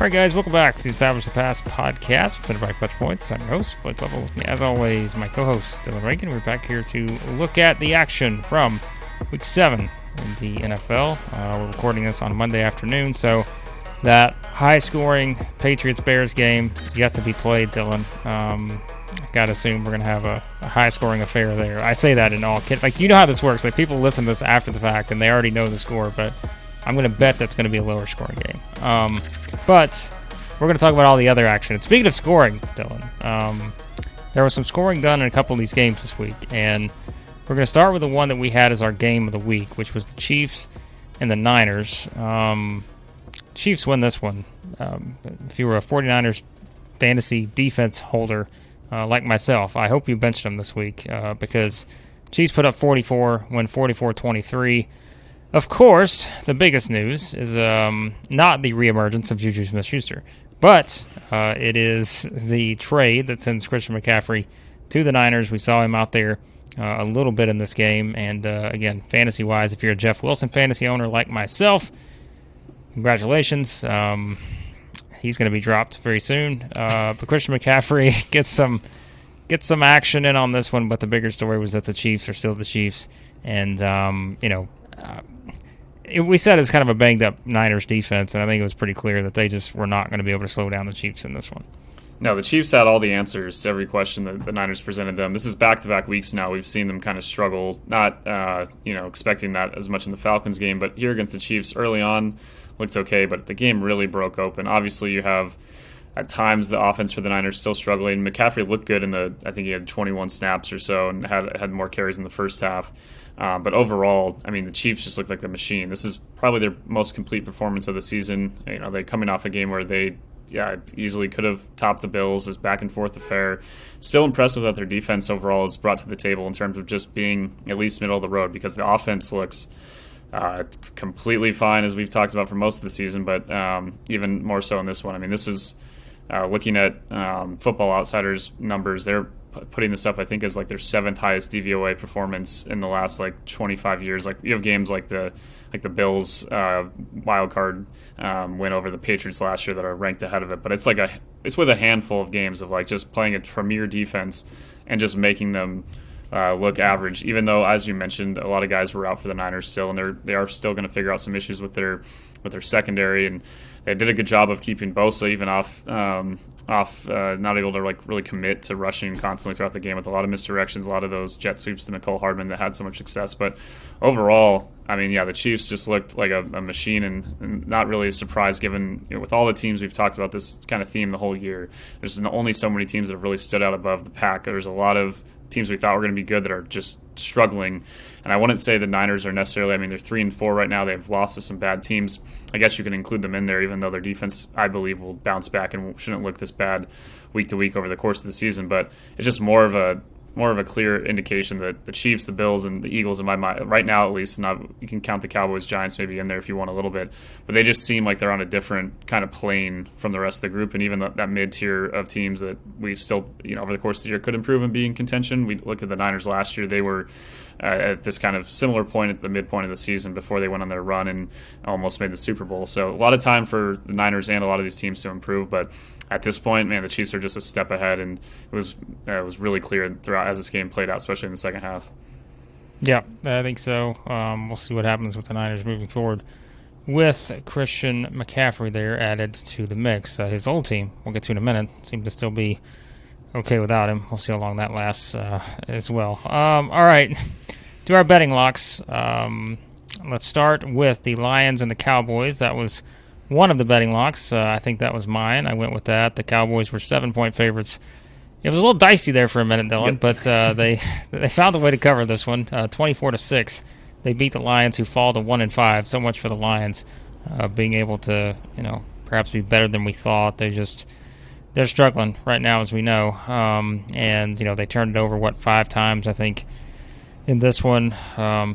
right, guys, welcome back to the Establish the Pass podcast, presented by Clutch Points. I'm your host, Blake Lovell. With me, as always, my co-host, Dillon Reagan. We're back here to look at the action from Week 7 in the NFL. We're recording this on Monday afternoon, so that high-scoring Patriots-Bears game yet to be played, Dillon. I gotta assume we're gonna have a high-scoring affair there. I say that in all kid, like, you know how this works. Like, people listen to this after the fact and they already know the score, but I'm gonna bet that's gonna be a lower-scoring game. But we're gonna talk about all the other action. And speaking of scoring, Dillon, there was some scoring done in a couple of these games this week, and we're gonna start with the one that we had as our game of the week, which was the Chiefs and the Niners. Chiefs win this one. If you were a 49ers fantasy defense holder like myself, I hope you benched them this week because Chiefs put up 44, win 44-23. Of course, the biggest news is not the reemergence of Juju Smith-Schuster, but it is the trade that sends Christian McCaffrey to the Niners. We saw him out there a little bit in this game, and again, fantasy-wise, if you're a Jeff Wilson fantasy owner like myself, congratulations. He's going to be dropped very soon. But Christian McCaffrey gets some action in on this one. But the bigger story was that the Chiefs are still the Chiefs, and we said it's kind of a banged up Niners defense, and I think it was pretty clear that they just were not going to be able to slow down the Chiefs in this one. No, the Chiefs had all the answers to every question that the Niners presented them. This is back-to-back weeks now. We've seen them kind of struggle, not expecting that as much in the Falcons game, but here against the Chiefs early on looked okay, but the game really broke open. Obviously, you have at times the offense for the Niners still struggling. McCaffrey looked good I think he had 21 snaps or so and had more carries in the first half. But overall, I mean, the Chiefs just looked like a machine. This is probably their most complete performance of the season. You know, they coming off a game where they easily could have topped the Bills. It was back and forth affair. Still impressive that their defense overall is brought to the table in terms of just being at least middle of the road, because the offense looks completely fine, as we've talked about for most of the season, but even more so in this one. I mean, this is looking at Football Outsiders numbers. They're putting this up, I think, as like their 7th highest DVOA performance in the last like 25 years. Like, you have games like the Bills wild card win over the Patriots last year that are ranked ahead of it, but it's with a handful of games of like just playing a premier defense and just making them look average, even though, as you mentioned, a lot of guys were out for the Niners still, and they are still going to figure out some issues with their secondary, and they did a good job of keeping Bosa even off, not able to like really commit to rushing constantly throughout the game, with a lot of misdirections, a lot of those jet sweeps to Mecole Hardman that had so much success. But overall, I mean, the Chiefs just looked like a machine, and not really a surprise given, with all the teams we've talked about this kind of theme the whole year. There's only so many teams that have really stood out above the pack. There's a lot of teams we thought were going to be good that are just struggling, and I wouldn't say the Niners are necessarily. I mean, they're 3-4 right now. They've lost to some bad teams. I guess you can include them in there, even though their defense, I believe, will bounce back and shouldn't look this bad week to week over the course of the season. But it's just more of a clear indication that the Chiefs, the Bills, and the Eagles, in my mind, right now at least, you can count the Cowboys, Giants maybe in there if you want a little bit, but they just seem like they're on a different kind of plane from the rest of the group, and even that mid-tier of teams that we still, over the course of the year could improve and be in contention. We look at the Niners last year; they were at this kind of similar point at the midpoint of the season before they went on their run and almost made the Super Bowl. So a lot of time for the Niners and a lot of these teams to improve, but at this point, man, the Chiefs are just a step ahead, and it was really clear throughout as this game played out, especially in the second half. Yeah, I think so. We'll see what happens with the Niners moving forward with Christian McCaffrey there added to the mix. His old team, we'll get to in a minute, seemed to still be okay without him. We'll see how long that lasts as well. All right, do our betting locks. Let's start with the Lions and the Cowboys. That was one of the betting locks. I think that was mine. I went with that. The Cowboys were 7-point favorites. It was a little dicey there for a minute, Dillon, yep. But they found a way to cover this one, 24-6. They beat the Lions, who fall to 1-5. So much for the Lions being able to, perhaps be better than we thought. They're struggling right now, as we know. And they turned it over 5 times, I think, in this one.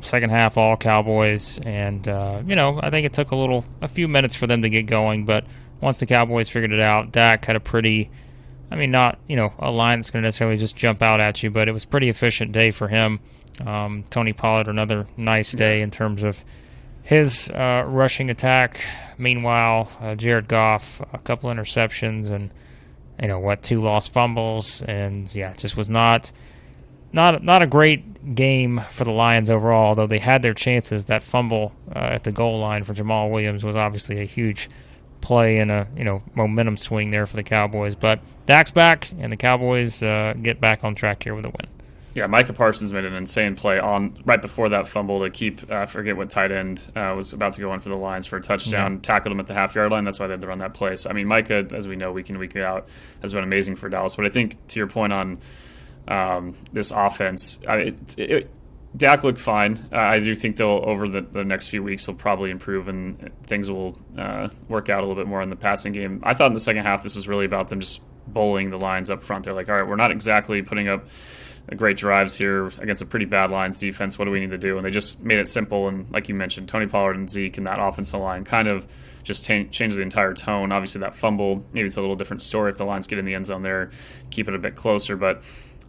Second half, all Cowboys, and I think it took a few minutes for them to get going. But once the Cowboys figured it out, Dak had a pretty. Not, a line that's going to necessarily just jump out at you, but it was a pretty efficient day for him. Tony Pollard, another nice day in terms of his rushing attack. Meanwhile, Jared Goff, a couple interceptions and, 2 lost fumbles. And, yeah, it just was not a great game for the Lions overall, although they had their chances. That fumble at the goal line for Jamal Williams was obviously a huge play and a momentum swing there for the Cowboys. But Dak's back, and the Cowboys get back on track here with a win. Yeah, Micah Parsons made an insane play on right before that fumble to keep, I forget what tight end was about to go in for the Lions for a touchdown, tackled him at the half-yard line. That's why they had to run that play. So, I mean, Micah, as we know, week in, week out, has been amazing for Dallas. But I think, to your point on this offense, Dak looked fine. I do think they'll, over the next few weeks, he'll probably improve and things will work out a little bit more in the passing game. I thought in the second half this was really about them just bowling the Lions up front. They're like, all right, we're not exactly putting up great drives here against a pretty bad Lions defense. What do we need to do? And they just made it simple. And like you mentioned, Tony Pollard and Zeke and that offensive line kind of just changed the entire tone. Obviously, that fumble, maybe it's a little different story if the Lions get in the end zone there, keep it a bit closer. But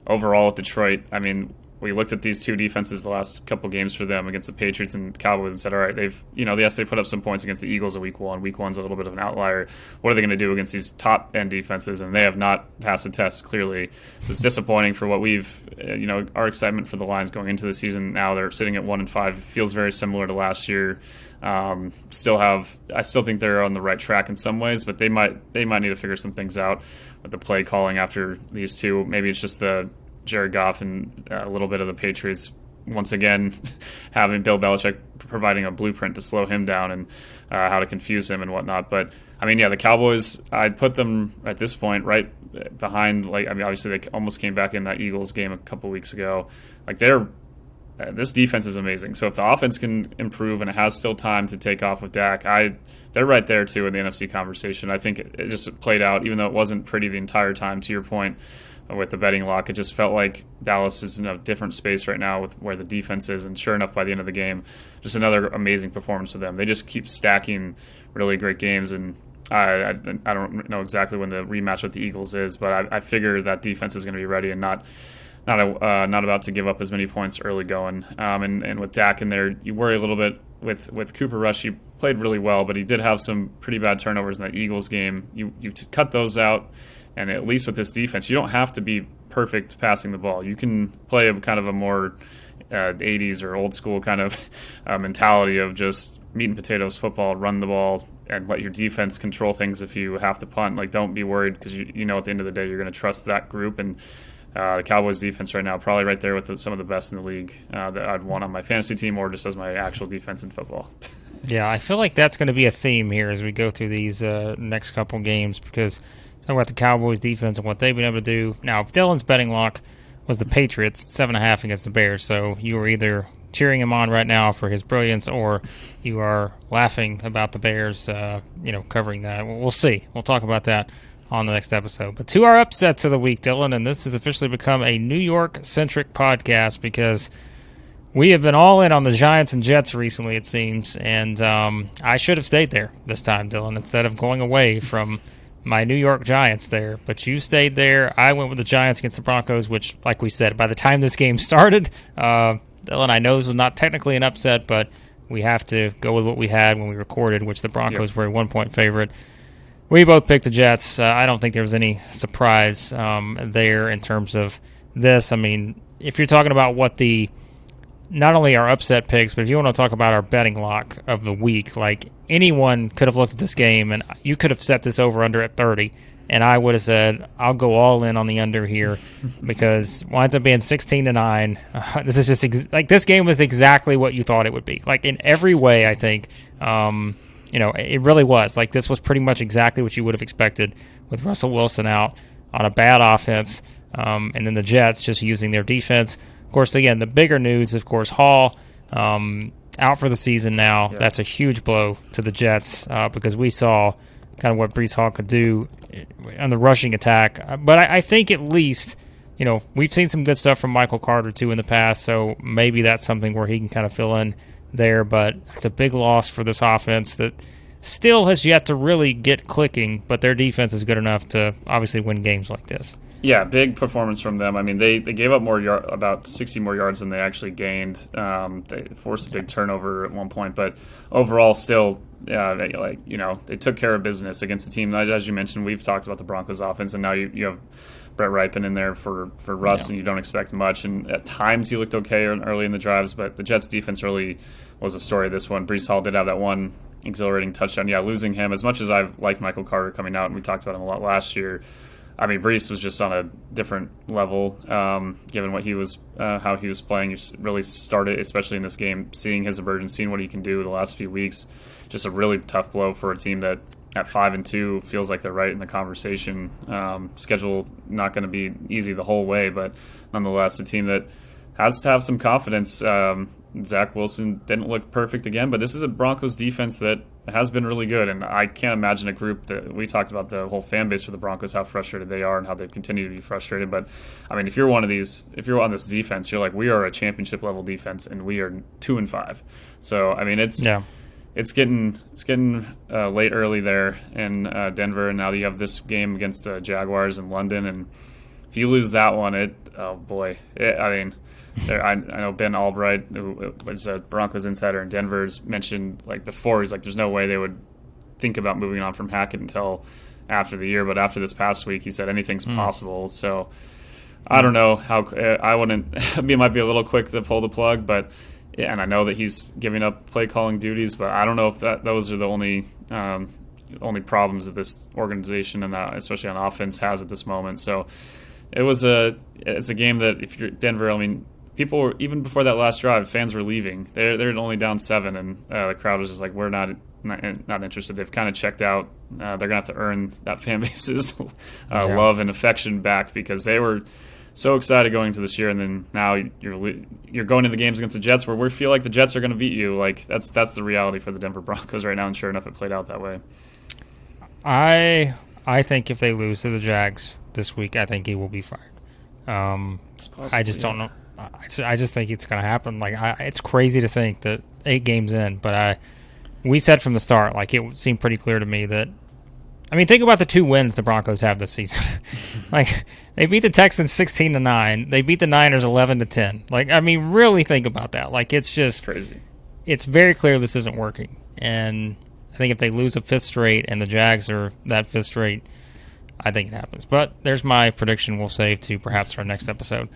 overall with Detroit, I mean, we looked at these two defenses the last couple games for them against the Patriots and Cowboys and said, all right, yes, they put up some points against the Eagles in week one. Week one's a little bit of an outlier. What are they going to do against these top-end defenses? And they have not passed the test, clearly. So it's disappointing for what our excitement for the Lions going into the season. Now they're sitting at 1-5. It feels very similar to last year. I still think they're on the right track in some ways, but they might need to figure some things out with the play calling after these two. Maybe it's just the Jared Goff and a little bit of the Patriots once again having Bill Belichick providing a blueprint to slow him down and how to confuse him and whatnot. But I mean, yeah, the Cowboys, I'd put them at this point right behind. Obviously they almost came back in that Eagles game a couple weeks ago. This defense is amazing. So if the offense can improve and it has still time to take off with Dak, they're right there too in the NFC conversation. I think it just played out, even though it wasn't pretty the entire time. To your point with the betting lock, it just felt like Dallas is in a different space right now with where the defense is, and sure enough, by the end of the game, just another amazing performance for them. They just keep stacking really great games, and I don't know exactly when the rematch with the Eagles is, but I figure that defense is going to be ready and not about to give up as many points early going. And with Dak in there, you worry a little bit with Cooper Rush. He played really well, but he did have some pretty bad turnovers in that Eagles game. You cut those out. And at least with this defense, you don't have to be perfect passing the ball. You can play a kind of a more 80s or old school kind of mentality of just meat and potatoes football, run the ball, and let your defense control things if you have to punt. Don't be worried because you know at the end of the day you're going to trust that group. And the Cowboys defense right now, probably right there with some of the best in the league that I'd want on my fantasy team or just as my actual defense in football. Yeah, I feel like that's going to be a theme here as we go through these next couple games because – talking about the Cowboys defense and what they've been able to do. Now, Dylan's betting lock was the Patriots, 7.5 against the Bears. So you are either cheering him on right now for his brilliance or you are laughing about the Bears, covering that. We'll see. We'll talk about that on the next episode. But to our upsets of the week, Dylan, and this has officially become a New York-centric podcast because we have been all in on the Giants and Jets recently, it seems. And I should have stayed there this time, Dylan, instead of going away from my New York Giants there, but you stayed there. I went with the Giants against the Broncos, which, like we said, by the time this game started, Dylan, I know this was not technically an upset, but we have to go with what we had when we recorded, which the Broncos were a 1-point favorite. We both picked the Jets. I don't think there was any surprise there in terms of this. I mean, if you're talking about what not only our upset picks, but if you want to talk about our betting lock of the week, anyone could have looked at this game and you could have set this over under at 30, and I would have said, I'll go all in on the under here because it winds up being 16-9. This is just this game was exactly what you thought it would be. In every way, I think, it really was. This was pretty much exactly what you would have expected with Russell Wilson out on a bad offense, and then the Jets just using their defense. Of course, again, the bigger news, of course, Hall out for the season now. Yeah. That's a huge blow to the Jets because we saw kind of what Breece Hall could do on the rushing attack. But I think at least, we've seen some good stuff from Michael Carter, too, in the past, so maybe that's something where he can kind of fill in there. But it's a big loss for this offense that still has yet to really get clicking, but their defense is good enough to obviously win games like this. Yeah, big performance from them. I mean, they gave up about 60 more yards than they actually gained. They forced a big turnover at one point, but overall, still, they took care of business against the team. As you mentioned, we've talked about the Broncos offense, and now you have Brett Rypien in there for Russ, and you don't expect much. And at times he looked okay early in the drives, but the Jets' defense really was the story of this one. Breece Hall did have that one exhilarating touchdown. Yeah, losing him, as much as I've liked Michael Carter coming out, and we talked about him a lot last year, I mean, Breece was just on a different level, given what he was, how he was playing. You really started, especially in this game, seeing his emergence, seeing what he can do the last few weeks. Just a really tough blow for a team that at 5-2 feels like they're right in the conversation. Schedule not going to be easy the whole way, but nonetheless, a team that has to have some confidence. Zach Wilson didn't look perfect again, but this is a Broncos defense that has been really good, and I can't imagine a group that we talked about the whole fan base for the Broncos, how frustrated they are and how they continue to be frustrated. But I mean, if you're on this defense, you're like, we are a championship level defense, and we are 2-5. So I mean, it's getting late early there in Denver, and now you have this game against the Jaguars in London, and if you lose that one, I know Ben Albright, who was a Broncos insider in Denver, has mentioned before, he's like, there's no way they would think about moving on from Hackett until after the year. But after this past week, he said anything's possible. So I don't know how I wouldn't. It might be a little quick to pull the plug, but yeah, and I know that he's giving up play calling duties, but I don't know if those are the only problems that this organization and that, especially on offense, has at this moment. So it's a game that if you're Denver, I mean, people were, even before that last drive, fans were leaving. They're only down 7, and the crowd was just like, we're not interested. They've kind of checked out. They're gonna have to earn that fan base's love and affection back, because they were so excited going into this year, and then now you're going to the games against the Jets where we feel like the Jets are going to beat you. Like that's the reality for the Denver Broncos right now, and sure enough, it played out that way. I think if they lose to the Jags this week, I think he will be fired. It's possible, I just don't know. I just think it's going to happen. It's crazy to think that 8 games in, but we said from the start, it seemed pretty clear to me that, I mean, think about the 2 wins the Broncos have this season. They beat the Texans 16-9. They beat the Niners 11-10. I mean, really think about that. It's just crazy. It's very clear this isn't working. And I think if they lose a 5th straight and the Jags are that 5th straight, I think it happens. But there's my prediction we'll save to perhaps our next episode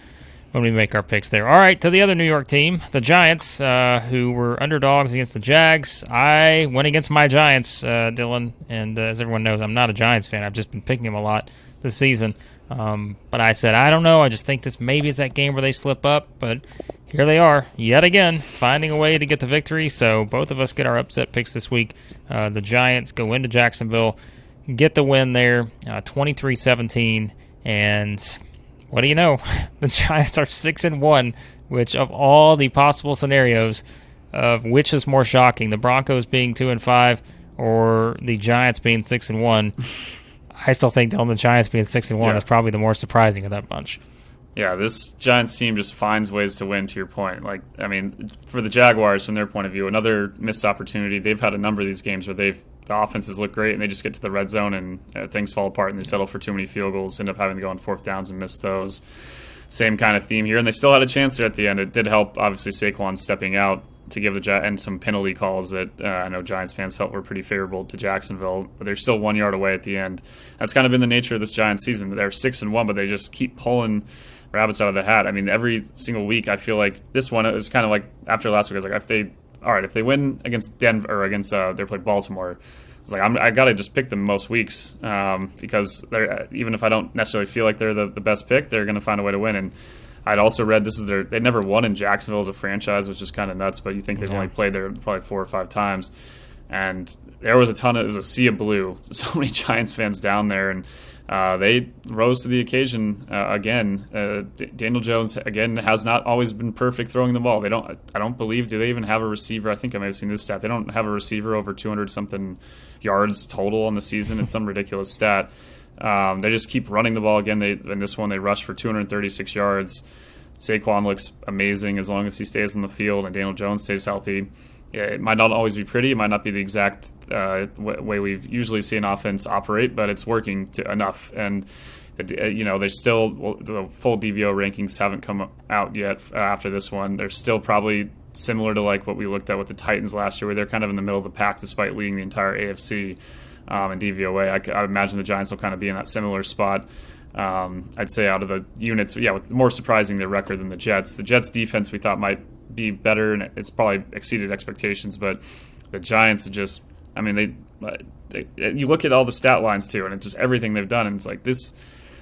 when we make our picks there. All right, to the other New York team, the Giants, who were underdogs against the Jags. I went against my Giants, Dylan, and as everyone knows, I'm not a Giants fan. I've just been picking them a lot this season. But I said, I don't know. I just think this maybe is that game where they slip up. But here they are, yet again, finding a way to get the victory. So both of us get our upset picks this week. The Giants go into Jacksonville, get the win there, 23-17, and what do you know? The Giants are 6-1, which of all the possible scenarios, of which is more shocking, the Broncos being 2-5 or the Giants being 6-1? I still think the Giants being 6-1 is probably the more surprising of that bunch. Yeah, this Giants team just finds ways to win, to your point. I mean, for the Jaguars, from their point of view, another missed opportunity. They've had a number of these games where the offenses look great and they just get to the red zone and things fall apart and they settle for too many field goals, end up having to go on 4th downs and miss those. Same kind of theme here, and they still had a chance there at the end. It did help, obviously, Saquon stepping out to give and some penalty calls that I know Giants fans felt were pretty favorable to Jacksonville, but they're still 1 yard away at the end. That's kind of been the nature of this Giants season. They're 6-1, but they just keep pulling rabbits out of the hat. I mean, every single week, I feel like this one, it was kind of like after last week, I was like, if they win against Denver or against they play Baltimore, I was like, I got to just pick them most weeks because they're, even if I don't necessarily feel like they're the best pick, they're going to find a way to win. And I'd also read they never won in Jacksonville as a franchise, which is kind of nuts, but you think they've only played there probably 4 or 5 times. And there was it was a sea of blue. So many Giants fans down there, and they rose to the occasion again. Daniel Jones, again, has not always been perfect throwing the ball. I don't believe, do they even have a receiver? I think I may have seen this stat. They don't have a receiver over 200-something yards total on the season. It's some ridiculous stat. They just keep running the ball again. In this one, they rushed for 236 yards. Saquon looks amazing as long as he stays on the field and Daniel Jones stays healthy. it might not always be pretty. It might not be the exact way we've usually seen offense operate, but it's working enough. And there's still the full DVO rankings haven't come out yet after this one. They're still probably similar to like what we looked at with the Titans last year, where they're kind of in the middle of the pack despite leading the entire AFC in DVOA. I imagine the Giants will kind of be in that similar spot. I'd say out of the units, with more surprising their record than the Jets. The Jets defense we thought might be better, and it's probably exceeded expectations. But the Giants are just, I mean, they you look at all the stat lines too, and it's just everything they've done, and it's like this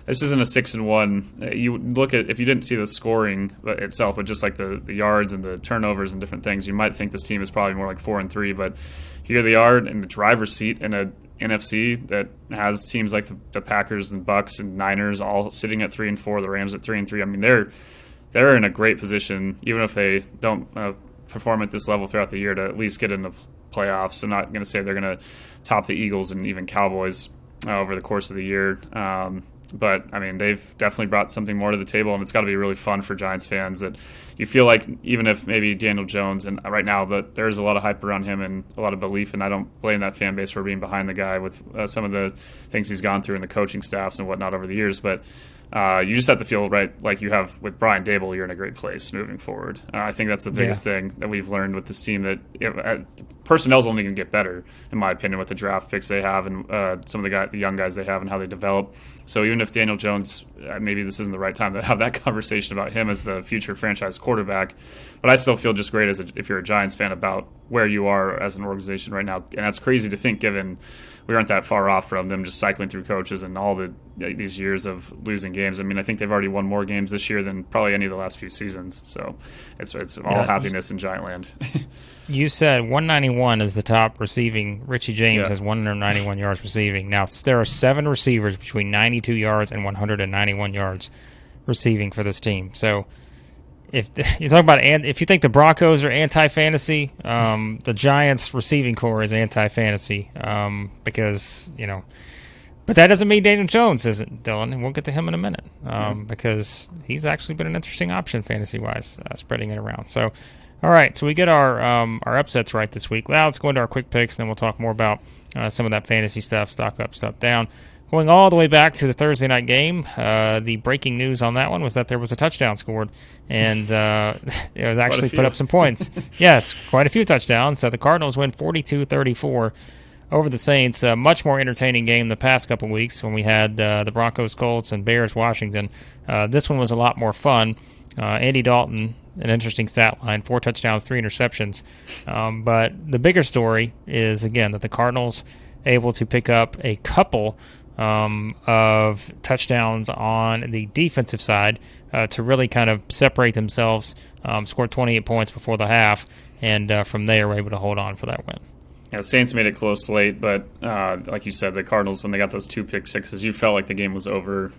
isn't a 6-1. You look at, if you didn't see the scoring itself, but just like the yards and the turnovers and different things, you might think this team is probably more like 4-3. But here they are in the driver's seat in a NFC that has teams like the Packers and Bucks and Niners all sitting at 3-4, the Rams at 3-3. I mean, they're in a great position, even if they don't perform at this level throughout the year, to at least get in the playoffs. I'm not going to say they're going to top the Eagles and even Cowboys over the course of the year. But, I mean, they've definitely brought something more to the table, and it's got to be really fun for Giants fans that you feel like even if maybe Daniel Jones, and right now there's a lot of hype around him and a lot of belief, and I don't blame that fan base for being behind the guy with some of the things he's gone through in the coaching staffs and whatnot over the years. But you just have to feel right, like you have with Brian Dable, you're in a great place moving forward. I think that's the biggest thing that we've learned with this team, that personnel's only going to get better, in my opinion, with the draft picks they have and some of the young guys they have and how they develop. So even if Daniel Jones, maybe this isn't the right time to have that conversation about him as the future franchise quarterback, but I still feel just great if you're a Giants fan about where you are as an organization right now. And that's crazy to think, given we aren't that far off from them just cycling through coaches and all these years of losing games. I mean, I think they've already won more games this year than probably any of the last few seasons. So it's all happiness in Giant land. You said 191 is the top receiving. Richie James has 191 yards receiving. Now, there are 7 receivers between 92 yards and 191 yards receiving for this team. So if you talk about, if you think the Broncos are anti-fantasy, the Giants receiving core is anti-fantasy because, but that doesn't mean Daniel Jones isn't, Dylan, and we'll get to him in a minute because he's actually been an interesting option fantasy-wise, spreading it around. So, all right, so we get our upsets right this week. Now let's go into our quick picks, and then we'll talk more about some of that fantasy stuff, stock up, stock down. Going all the way back to the Thursday night game, the breaking news on that one was that there was a touchdown scored, and it was actually put up some points. Yes, quite a few touchdowns. So the Cardinals win 42-34 over the Saints. A much more entertaining game the past couple weeks when we had the Broncos, Colts, and Bears, Washington. This one was a lot more fun. Andy Dalton, an interesting stat line, 4 touchdowns, 3 interceptions. But the bigger story is, again, that the Cardinals able to pick up a couple of touchdowns on the defensive side to really kind of separate themselves, scored 28 points before the half, and from there were able to hold on for that win. Yeah, the Saints made it close late, but like you said, the Cardinals, when they got those 2 pick sixes, you felt like the game was over.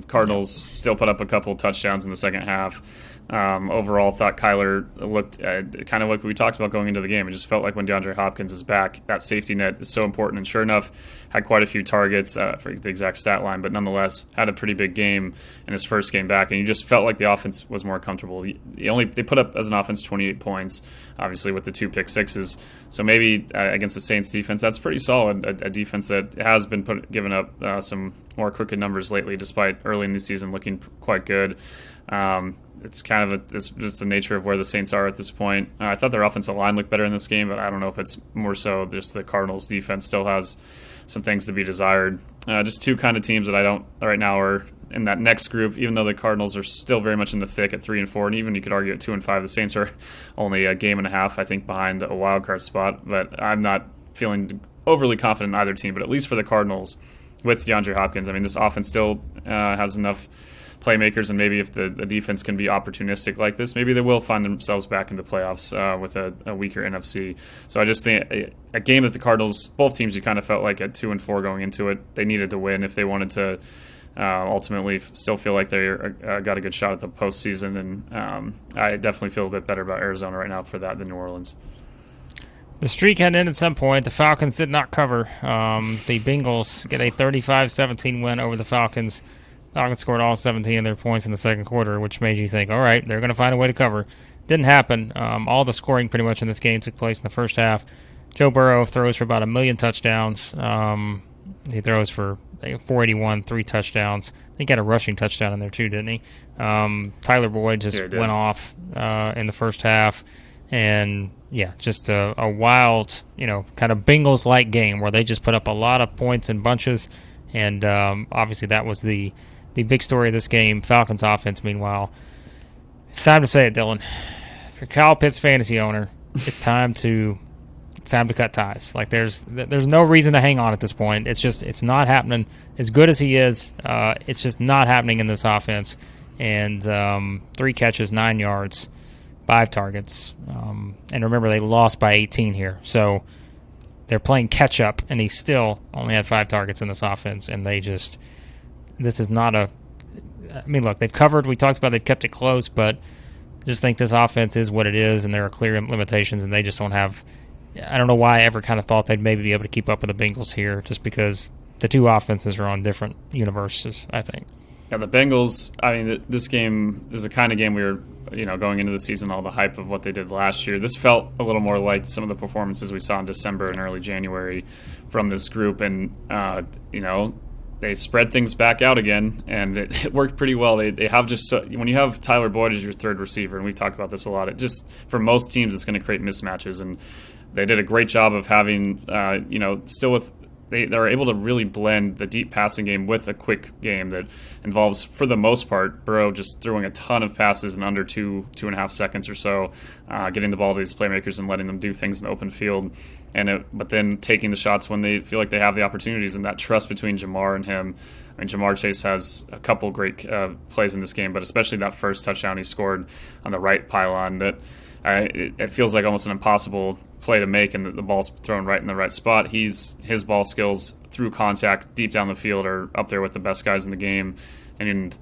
Cardinals still put up a couple touchdowns in the second half. Overall, thought Kyler looked kind of like we talked about going into the game. It just felt like when DeAndre Hopkins is back, that safety net is so important. And sure enough, had quite a few targets for the exact stat line, but nonetheless had a pretty big game in his first game back. And you just felt like the offense was more comfortable. They put up as an offense 28 points, obviously with the 2 pick sixes. So maybe against the Saints defense, that's pretty solid. A defense that has been giving up some more crooked numbers lately, despite early in the season looking quite good. It's kind of just the nature of where the Saints are at this point. I thought their offensive line looked better in this game, but I don't know if it's more so just the Cardinals defense still has some things to be desired. Just 2 kind of teams that I don't right now are in that next group, even though the Cardinals are still very much in the thick at 3-4, and even you could argue at 2-5. The Saints are only a game and a half, I think, behind a wild card spot, but I'm not feeling overly confident in either team. But at least for the Cardinals, with DeAndre Hopkins, I mean, this offense still has enough playmakers, and maybe if the defense can be opportunistic like this, maybe they will find themselves back in the playoffs with a weaker NFC. So I just think a game that the Cardinals, both teams, you kind of felt like at 2-4 going into it, they needed to win if they wanted to ultimately still feel like they got a good shot at the postseason. And I definitely feel a bit better about Arizona right now for that than New Orleans. The streak had ended at some point. The Falcons did not cover. The Bengals get a 35-17 win over the Falcons. Falcons scored all 17 of their points in the second quarter, which made you think, all right, they're going to find a way to cover. didn't happen. All the scoring pretty much in this game took place in the first half. Joe Burrow throws for about 1 million touchdowns. He throws for 481, 3 touchdowns. I think he had a rushing touchdown in there too, didn't he? Tyler Boyd just went off in the first half. And, yeah, just a wild, kind of Bengals-like game where they just put up a lot of points in bunches. And obviously that was the big story of this game. Falcons offense, meanwhile. It's time to say it, Dylan. If you're Kyle Pitts fantasy owner, it's time to cut ties. Like there's no reason to hang on at this point. It's not happening. As good as he is, it's just not happening in this offense. And 3 catches, 9 yards, 5 targets. And remember, they lost by 18 here. So they're playing catch up, and he still only had 5 targets in this offense. And this is not look, they've covered. We talked about they've kept it close, but I just think this offense is what it is, and there are clear limitations, and they just don't have. I don't know why I ever kind of thought they'd maybe be able to keep up with the Bengals here, just because the 2 offenses are on different universes, I think. Yeah, the Bengals, this game is the kind of game we were, going into the season, all the hype of what they did last year. This felt a little more like some of the performances we saw in December and early January from this group. And, they spread things back out again, and it worked pretty well. They have when you have Tyler Boyd as your third receiver, and we've talked about this a lot, it just, for most teams, it's going to create mismatches. And they did a great job of having, they're able to really blend the deep passing game with a quick game that involves, for the most part, Burrow just throwing a ton of passes in under 2.5 seconds or so, getting the ball to these playmakers and letting them do things in the open field, but then taking the shots when they feel like they have the opportunities, and that trust between Jamar and him. Jamar Chase has a couple great plays in this game, but especially that first touchdown he scored on the right pylon that it feels like almost an impossible play to make, and the ball's thrown right in the right spot. His ball skills through contact deep down the field are up there with the best guys in the game. And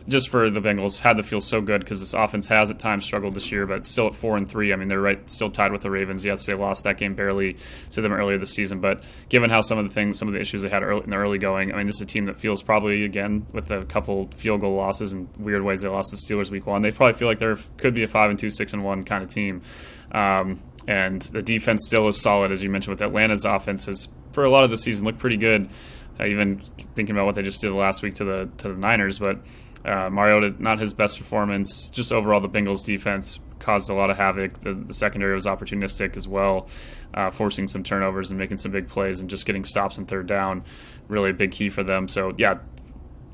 just for the Bengals, had to feel so good because this offense has at times struggled this year, but still at 4-3. They're still tied with the Ravens. Yes, they lost that game barely to them earlier this season, but given how some of the issues they had in the early going, this is a team that feels probably, again, with a couple field goal losses and weird ways they lost the Steelers week 1, they probably feel like there could be a 5-2, 6-1 kind of team. And the defense still is solid, as you mentioned, with Atlanta's offense has, for a lot of the season, looked pretty good. Even thinking about what they just did last week to the Niners, but Mariota, not his best performance. Just overall, the Bengals defense caused a lot of havoc. The secondary was opportunistic as well, forcing some turnovers and making some big plays and just getting stops in third down, really a big key for them. So, yeah,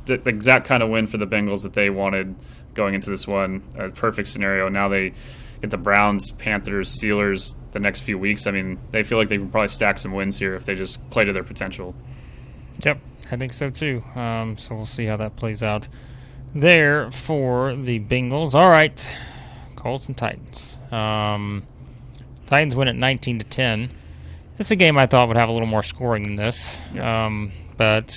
the exact kind of win for the Bengals that they wanted going into this one. A perfect scenario. Now they get the Browns, Panthers, Steelers the next few weeks. They feel like they can probably stack some wins here if they just play to their potential. Yep, I think so too. So we'll see how that plays out there for the Bengals. All right, Colts and Titans. Titans win at 19-10. It's a game I thought would have a little more scoring than this. But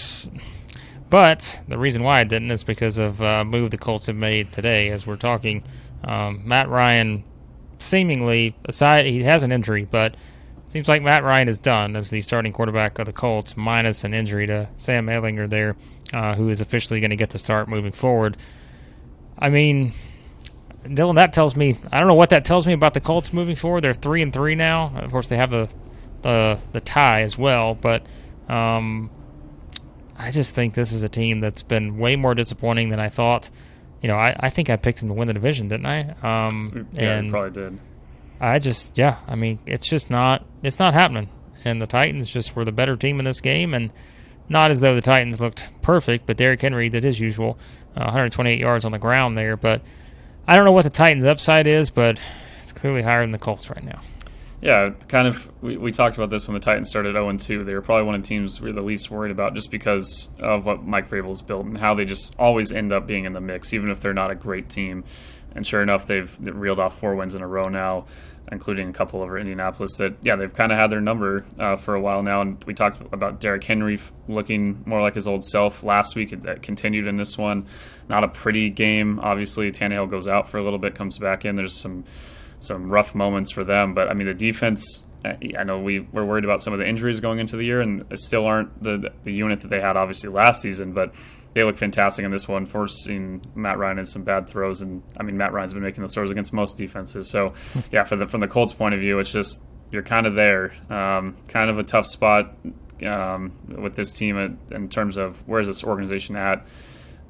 the reason why I didn't is because of a move the Colts have made today as we're talking. Matt Ryan, seemingly, aside, he has an injury, but seems like Matt Ryan is done as the starting quarterback of the Colts, minus an injury to Sam Ehlinger there, who is officially going to get the start moving forward. Dylan, that tells me, I don't know what that tells me about the Colts moving forward. They're 3-3 now. Of course, they have the tie as well, but I just think this is a team that's been way more disappointing than I thought. I think I picked them to win the division, didn't I? Yeah, you probably did. It's not happening. And the Titans just were the better team in this game, and not as though the Titans looked perfect, but Derrick Henry did his usual, 128 yards on the ground there. But I don't know what the Titans' upside is, but it's clearly higher than the Colts right now. Yeah, kind of. We talked about this when the Titans started 0-2. They were probably one of the teams we were the least worried about just because of what Mike Vrabel's built and how they just always end up being in the mix, even if they're not a great team. And sure enough, they've reeled off 4 wins in a row now, including a couple over Indianapolis that, they've kind of had their number for a while now. And we talked about Derrick Henry looking more like his old self last week. That continued in this one. Not a pretty game. Obviously, Tannehill goes out for a little bit, comes back in. There's some rough moments for them. But, the defense I know we're worried about some of the injuries going into the year, and still aren't the unit that they had obviously last season, but they look fantastic in this one, forcing Matt Ryan in some bad throws. And I mean, Matt Ryan's been making those throws against most defenses. So yeah, from the Colts point of view, it's just you're kind of there, kind of a tough spot with this team in terms of where's this organization at.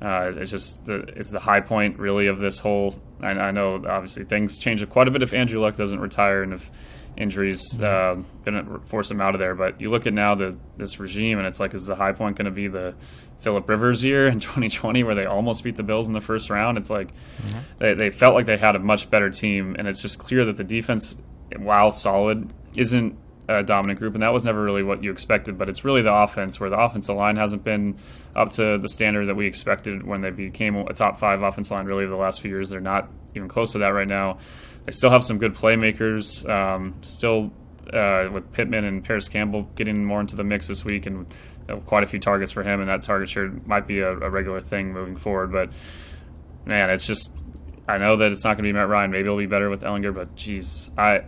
It's just it's the high point really of this whole. I know obviously things change quite a bit if Andrew Luck doesn't retire and if injuries going force him out of there. But you look at now this regime, and it's like, is the high point going to be the Phillip Rivers year in 2020 where they almost beat the Bills in the first round? It's like they felt like they had a much better team, and it's just clear that the defense, while solid, isn't a dominant group, and that was never really what you expected. But it's really the offense, where the offensive line hasn't been up to the standard that we expected when they became a top 5 offensive line really over the last few years. They're not even close to that right now. They still have some good playmakers, still with Pittman and Paris Campbell getting more into the mix this week, and quite a few targets for him, and that target share might be a regular thing moving forward. But man, it's just, I know that it's not going to be Matt Ryan. Maybe it'll be better with Ellinger, but geez, I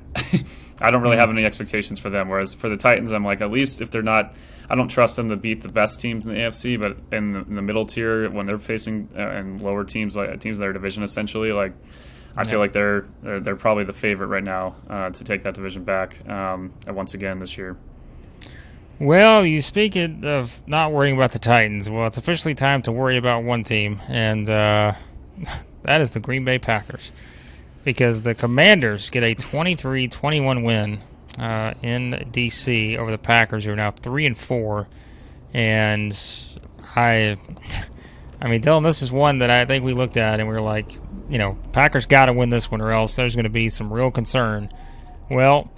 don't really have any expectations for them. Whereas for the Titans, I'm like, at least if they're not, I don't trust them to beat the best teams in the AFC, but in the middle tier when they're facing and lower teams, like teams in their division, essentially, like I feel like they're probably the favorite right now to take that division back once again this year. Well, you speak of not worrying about the Titans. Well, it's officially time to worry about one team, and that is the Green Bay Packers, because the Commanders get a 23-21 win in D.C. over the Packers, who are now 3-4. And I mean, Dylan, this is one that I think we looked at and we were like, Packers got to win this one or else there's going to be some real concern. Well,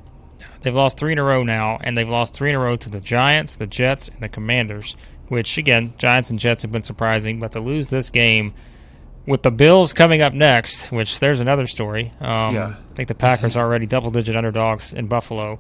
they've lost 3 in a row now, and they've lost 3 in a row to the Giants, the Jets, and the Commanders, which, again, Giants and Jets have been surprising, but to lose this game with the Bills coming up next, which there's another story. I think the Packers are already double-digit underdogs in Buffalo.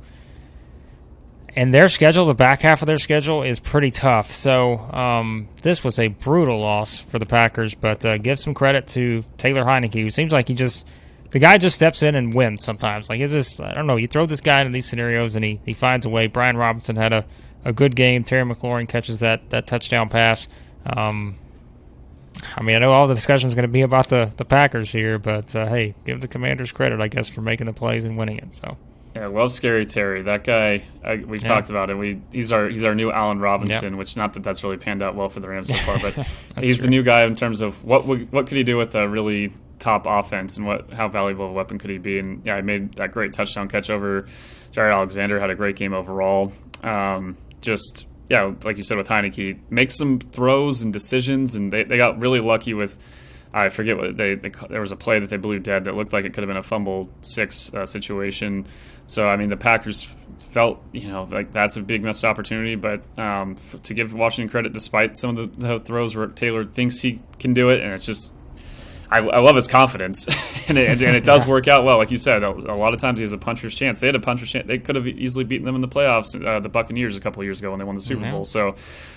And their schedule, the back half of their schedule, is pretty tough. So this was a brutal loss for the Packers, but give some credit to Taylor Heineke, who seems like the guy just steps in and wins sometimes. Like, it's just, I don't know, you throw this guy into these scenarios and he finds a way. Brian Robinson had a good game. Terry McLaurin catches that touchdown pass. I mean, I know all the discussion is going to be about the Packers here, but hey, give the Commanders credit, I guess, for making the plays and winning it. So. Yeah, love Scary Terry. That guy, we've talked about it. He's our new Allen Robinson, which not that that's really panned out well for the Rams so far, but he's true. The new guy in terms of what could he do with a really top offense, and how valuable a weapon could he be. And yeah, he made that great touchdown catch over Jared Alexander, had a great game overall. Like you said with Heineke, make some throws and decisions, and they got really lucky with, I forget what there was a play that they blew dead that looked like it could have been a fumble 6 situation. So I mean, the Packers felt like that's a big missed opportunity, but to give Washington credit, despite some of the throws where Taylor thinks he can do it, and it's just, I love his confidence, and it does work out well. Like you said, a lot of times he has a puncher's chance. They had a puncher's chance. They could have easily beaten them in the playoffs, the Buccaneers, a couple of years ago when they won the Super Bowl. So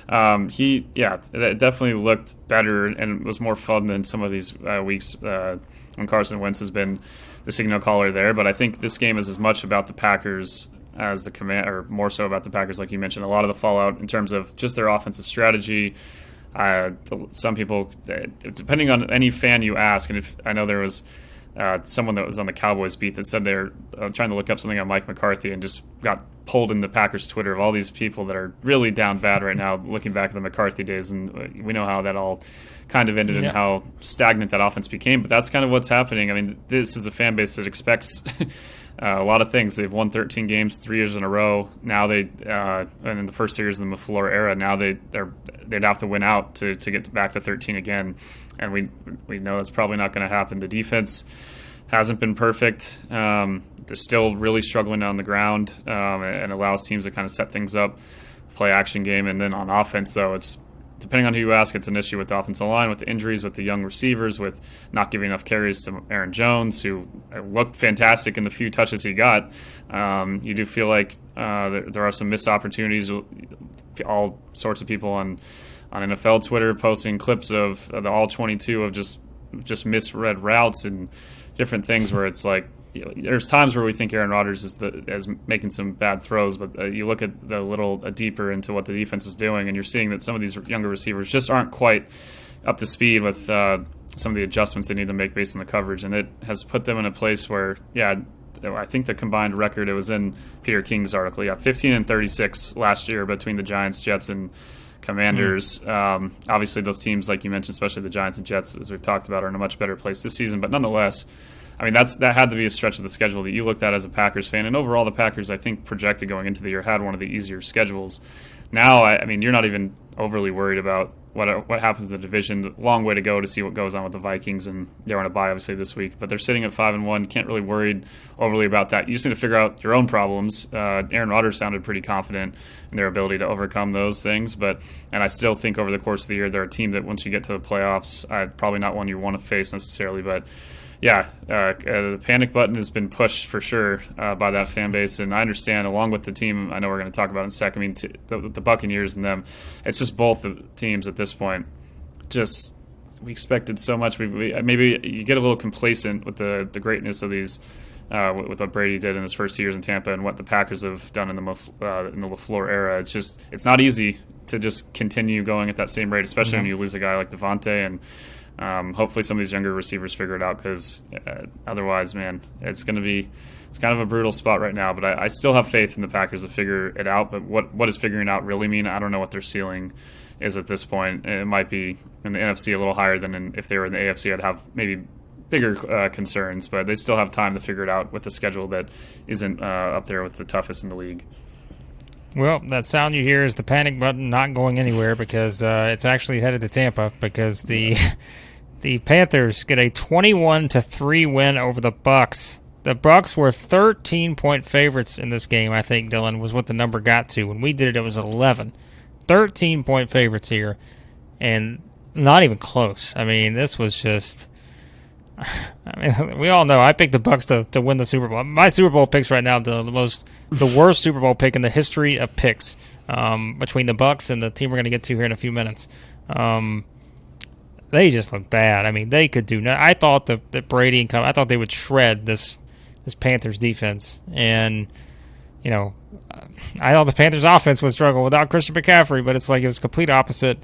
it definitely looked better and was more fun than some of these weeks when Carson Wentz has been the signal caller there. But I think this game is as much about the Packers as or more so about the Packers, like you mentioned. A lot of the fallout in terms of just their offensive strategy. Some people, depending on any fan you ask, and if I know there was someone that was on the Cowboys beat that said they're trying to look up something on Mike McCarthy and just got pulled into Packers Twitter of all these people that are really down bad right now, looking back at the McCarthy days, and we know how that all kind of ended and how stagnant that offense became. But that's kind of what's happening. I mean, this is a fan base that expects a lot of things. They've won 13 games 3 years in a row. Now and in the first 3 years in the LaFleur era, now they'd have to win out to get back to 13 again. And we know that's probably not going to happen. The defense hasn't been perfect. They're still really struggling on the ground, and allows teams to kind of set things up, play action game. And then on offense, though, it's depending on who you ask, it's an issue with the offensive line, with the injuries, with the young receivers, with not giving enough carries to Aaron Jones, who looked fantastic in the few touches he got. You do feel like there are some missed opportunities. All sorts of people on NFL Twitter posting clips of the all 22 of just misread routes and different things where it's like, there's times where we think Aaron Rodgers is making some bad throws, but you look at the little deeper into what the defense is doing, and you're seeing that some of these younger receivers just aren't quite up to speed with some of the adjustments they need to make based on the coverage, and it has put them in a place where, I think the combined record, it was in Peter King's article, 15-36 last year between the Giants, Jets, and Commanders. Obviously, those teams, like you mentioned, especially the Giants and Jets, as we've talked about, are in a much better place this season. But nonetheless, I mean, that had to be a stretch of the schedule that you looked at as a Packers fan. And overall, the Packers, I think, projected going into the year, had one of the easier schedules. Now, I mean, you're not even overly worried about what happens in the division. The long way to go to see what goes on with the Vikings, and they're on a bye obviously this week, but they're sitting at 5-1. Can't really worry overly about that. You just need to figure out your own problems. Aaron Rodgers sounded pretty confident in their ability to overcome those things, and I still think over the course of the year they're a team that once you get to the playoffs, probably not one you want to face necessarily, but the panic button has been pushed for sure by that fan base, and I understand, along with the team I know we're going to talk about in a second. I mean, the Buccaneers and them, it's just both the teams at this point. Just we expected so much. Maybe you get a little complacent with the greatness of these, with what Brady did in his first 2 years in Tampa and what the Packers have done in the LaFleur era. It's not easy to just continue going at that same rate, especially when you lose a guy like Devontae and. Hopefully some of these younger receivers figure it out, because otherwise, man, it's kind of a brutal spot right now. But I still have faith in the Packers to figure it out. But what does figuring it out really mean? I don't know what their ceiling is at this point. It might be in the NFC a little higher than if they were in the AFC. I'd have maybe bigger concerns, but they still have time to figure it out with a schedule that isn't up there with the toughest in the league. Well, that sound you hear is the panic button not going anywhere, because it's actually headed to Tampa, because the Panthers get a 21-3 win over the Bucs. The Bucs were 13-point favorites in this game, I think, Dylan, was what the number got to. When we did it, it was 11. 13-point favorites here, and not even close. I mean, this was just... I mean, we all know I picked the Bucs to win the Super Bowl. My Super Bowl picks right now, the worst Super Bowl pick in the history of picks, between the Bucs and the team we're going to get to here in a few minutes. They just look bad. I mean, they could do nothing. I thought that Brady and I thought they would shred this Panthers defense, and I thought the Panthers offense would struggle without Christian McCaffrey, but it's like it was complete opposite.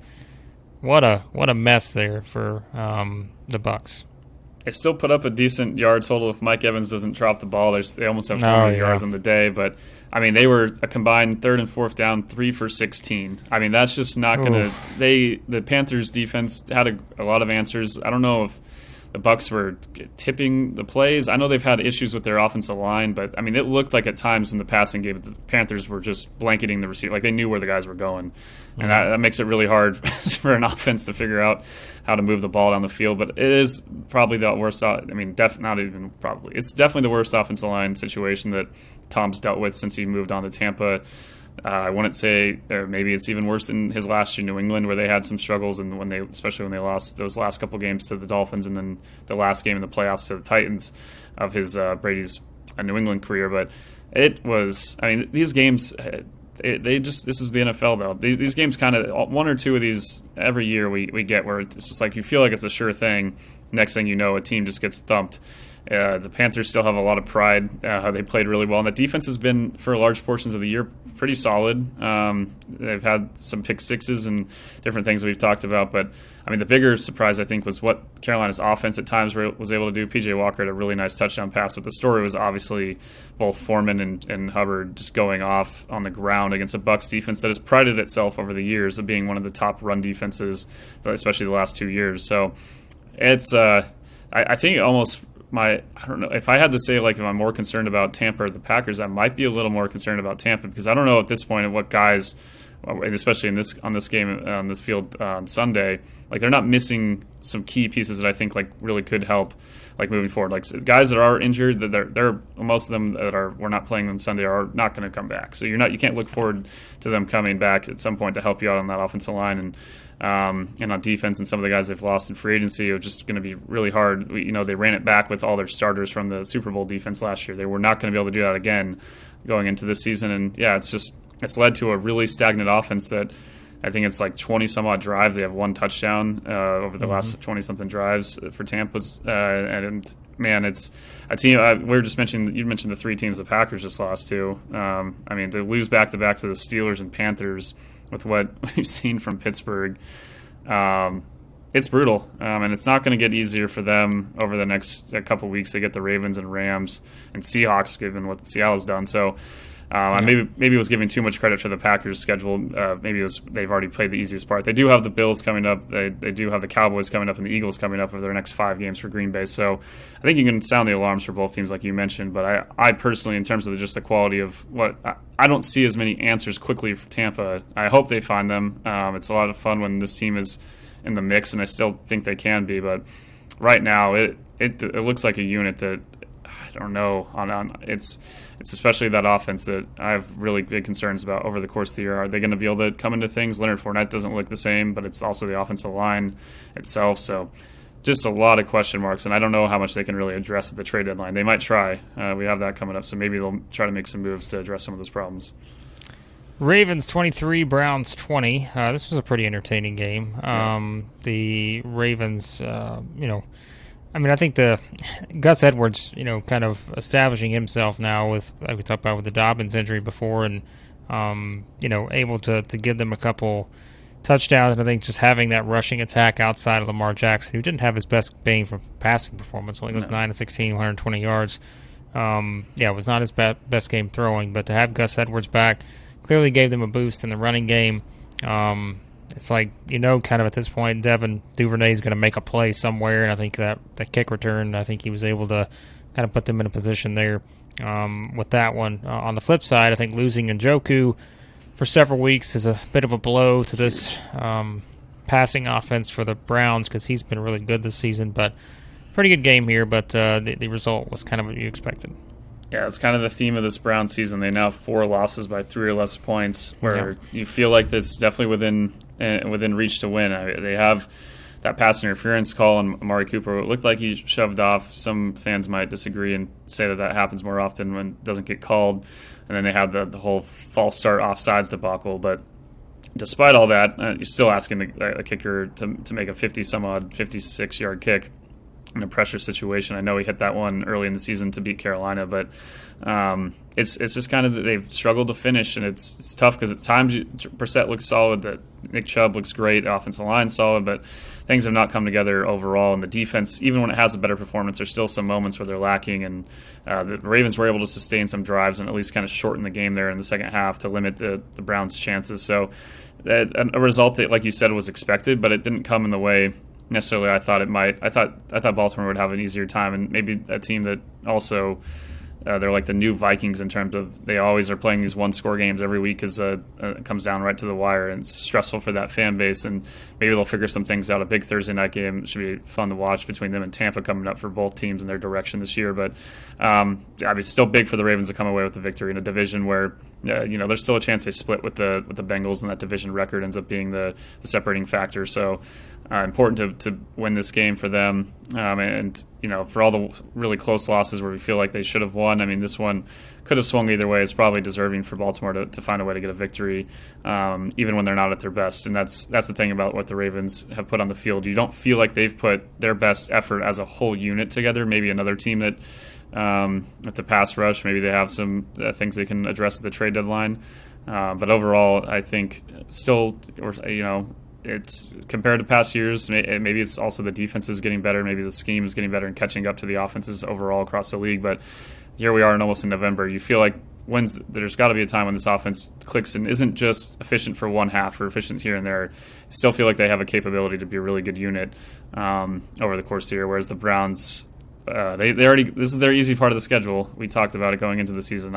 What a mess there for the Bucs. They still put up a decent yard total if Mike Evans doesn't drop the ball. They almost have 400 yards on the day. But, I mean, they were a combined third and fourth down, 3 for 16. I mean, that's just not going to – the Panthers defense had a lot of answers. I don't know if the Bucs were tipping the plays. I know they've had issues with their offensive line, but, I mean, it looked like at times in the passing game the Panthers were just blanketing the receiver. Like, they knew where the guys were going. And that makes it really hard for an offense to figure out how to move the ball down the field. But it is probably the worst. I mean, not even probably. It's definitely the worst offensive line situation that Tom's dealt with since he moved on to Tampa. I wouldn't say, or maybe it's even worse than his last year in New England, where they had some struggles, and especially when they lost those last couple games to the Dolphins, and then the last game in the playoffs to the Titans of his Brady's New England career. But it was. I mean, these games. This is the NFL, though. These games kind of, one or two of these every year we get where it's just like you feel like it's a sure thing. Next thing you know, a team just gets thumped. The Panthers still have a lot of pride. They played really well. And the defense has been, for large portions of the year, pretty solid. They've had some pick sixes and different things we've talked about. But, I mean, the bigger surprise, I think, was what Carolina's offense at times was able to do. P.J. Walker had a really nice touchdown pass. But the story was obviously both Foreman and Hubbard just going off on the ground against a Bucs defense that has prided itself over the years of being one of the top run defenses, especially the last 2 years. So it's I think almost I don't know if I had to say, like, if I'm more concerned about Tampa or the Packers, I might be a little more concerned about Tampa, because I don't know at this point of what guys, especially on this game on this field on Sunday, like, they're not missing some key pieces that I think like really could help, like, moving forward. Like, guys that are injured, that they're most of them that we're not playing on Sunday are not going to come back. So you can't look forward to them coming back at some point to help you out on that offensive line, and on defense, and some of the guys they've lost in free agency are just going to be really hard. They ran it back with all their starters from the Super Bowl defense last year. They were not going to be able to do that again going into this season, and it's led to a really stagnant offense that I think it's like 20 some odd drives. They have one touchdown over the last 20 something drives for Tampa's. And man, it's a team. We were just mentioning. You mentioned the 3 teams the Packers just lost to. I mean, to lose back to back to the Steelers and Panthers with what we've seen from Pittsburgh, it's brutal. And it's not going to get easier for them over the next couple weeks. They get the Ravens and Rams and Seahawks, given what Seattle's done. So. I maybe was giving too much credit for the Packers' schedule. Maybe it was they've already played the easiest part. They do have the Bills coming up. They do have the Cowboys coming up and the Eagles coming up over their next 5 games for Green Bay. So I think you can sound the alarms for both teams, like you mentioned. But I personally, in terms of just the quality of what I don't see as many answers quickly for Tampa. I hope they find them. It's a lot of fun when this team is in the mix, and I still think they can be. But right now, it looks like a unit that I don't know. It's especially that offense that I have really big concerns about over the course of the year. Are they going to be able to come into things? Leonard Fournette doesn't look the same, but it's also the offensive line itself. So just a lot of question marks, and I don't know how much they can really address at the trade deadline. They might try. We have that coming up, so maybe they'll try to make some moves to address some of those problems. Ravens 23, Browns 20. This was a pretty entertaining game. The Ravens, I think the Gus Edwards, kind of establishing himself now with, like we talked about with the Dobbins injury before, and able to give them a couple touchdowns. And I think just having that rushing attack outside of Lamar Jackson, who didn't have his best game for passing performance, only was 9 of 16, 120 yards. It was not his best game throwing, but to have Gus Edwards back clearly gave them a boost in the running game. It's like, kind of at this point, Devin Duvernay is going to make a play somewhere, and I think that kick return, I think he was able to kind of put them in a position there with that one. On the flip side, I think losing Njoku for several weeks is a bit of a blow to this passing offense for the Browns because he's been really good this season. But pretty good game here, but the result was kind of what you expected. Yeah, it's kind of the theme of this Brown season. They now have 4 losses by 3 or less points, where you feel like it's definitely within reach to win. They have that pass interference call on Amari Cooper. It looked like he shoved off. Some fans might disagree and say that happens more often when it doesn't get called. And then they have the whole false start offsides debacle. But despite all that, you're still asking the kicker to make a 50-some-odd, 56-yard kick in a pressure situation. I know he hit that one early in the season to beat Carolina, but it's just kind of that they've struggled to finish, and it's tough because at times Brissett looks solid, that Nick Chubb looks great, offensive line solid, but things have not come together overall. And the defense, even when it has a better performance, there's still some moments where they're lacking, and the Ravens were able to sustain some drives and at least kind of shorten the game there in the second half to limit the Browns' chances. So a result that, like you said, was expected, but it didn't come in the way necessarily I thought it might. I thought Baltimore would have an easier time, and maybe a team that also they're like the new Vikings in terms of they always are playing these one-score games every week as it comes down right to the wire, and it's stressful for that fan base, and maybe they'll figure some things out. A big Thursday night game should be fun to watch between them and Tampa coming up for both teams in their direction this year, but it's still big for the Ravens to come away with the victory in a division where there's still a chance they split with the Bengals, and that division record ends up being the separating factor. So important to win this game for them, and for all the really close losses where we feel like they should have won. I mean, this one could have swung either way. It's probably deserving for Baltimore to find a way to get a victory, even when they're not at their best. And that's the thing about what the Ravens have put on the field. You don't feel like they've put their best effort as a whole unit together. Maybe another team that at the pass rush, maybe they have some things they can address at the trade deadline. But overall, I think still, it's compared to past years, maybe it's also the defense is getting better, maybe the scheme is getting better and catching up to the offenses overall across the league. But here we are almost in November. You feel like there's got to be a time when this offense clicks and isn't just efficient for one half or efficient here and there. Still feel like they have a capability to be a really good unit over the course of the year, whereas the Browns, they already, this is their easy part of the schedule. We talked about it going into the season.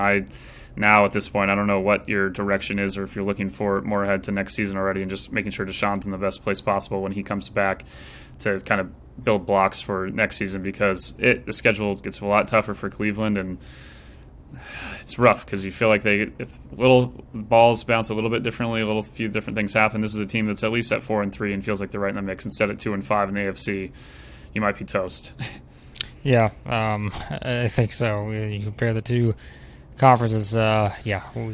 Now, at this point, I don't know what your direction is, or if you're looking for more ahead to next season already and just making sure Deshaun's in the best place possible when he comes back to kind of build blocks for next season, because the schedule gets a lot tougher for Cleveland, and it's rough because you feel like if little balls bounce a little bit differently, a few different things happen. This is a team that's at least at 4-3 and feels like they're right in the mix. Instead at 2-5 in the AFC, you might be toast. Yeah, I think so. You compare the two conferences, we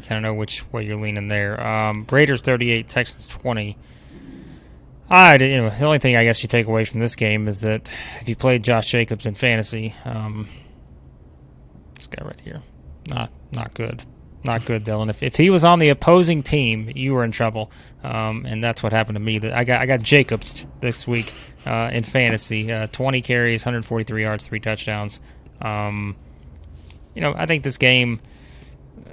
kind of know which way you're leaning there. Raiders 38, Texans 20. The only thing I guess you take away from this game is that if you played Josh Jacobs in fantasy, this guy right here, not good. Not good, Dylan. If he was on the opposing team, you were in trouble, and that's what happened to me. I got Jacobs this week in fantasy. 20 carries, 143 yards, 3 touchdowns. I think this game,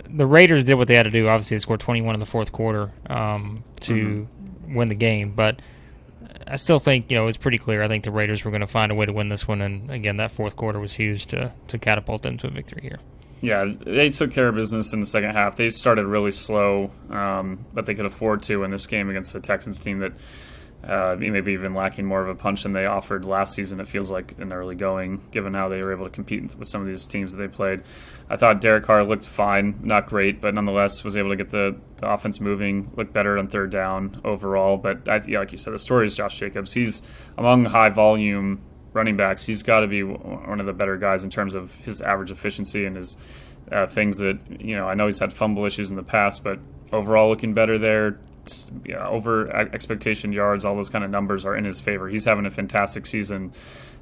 the Raiders did what they had to do. Obviously, they scored 21 in the fourth quarter to win the game, but I still think it's pretty clear. I think the Raiders were going to find a way to win this one, and again, that fourth quarter was huge to catapult them to a victory here. Yeah, they took care of business in the second half. They started really slow, but they could afford to in this game against the Texans team that maybe even lacking more of a punch than they offered last season, it feels like, in the early going, given how they were able to compete with some of these teams that they played. I thought Derek Carr looked fine, not great, but nonetheless was able to get the offense moving, looked better on third down overall. But like you said, the story is Josh Jacobs. He's among high-volume running backs. He's got to be one of the better guys in terms of his average efficiency and his things that, I know he's had fumble issues in the past, but overall looking better there. Over expectation yards, all those kind of numbers are in his favor. He's having a fantastic season.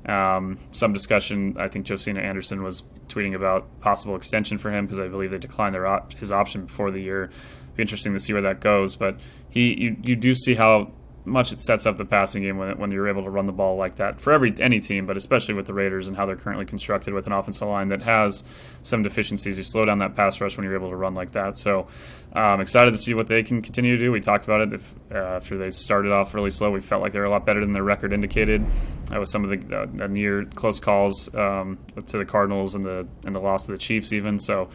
Some discussion, I think Josina Anderson was tweeting about possible extension for him because I believe they declined his option before the year. Be interesting to see where that goes, but you do see how much it sets up the passing game when you're able to run the ball like that for any team, but especially with the Raiders and how they're currently constructed with an offensive line that has some deficiencies. You slow down that pass rush when you're able to run like that. So excited to see what they can continue to do. We talked about it after they started off really slow. We felt like they were a lot better than their record indicated. With some of the near close calls to the Cardinals and the loss to the Chiefs even. So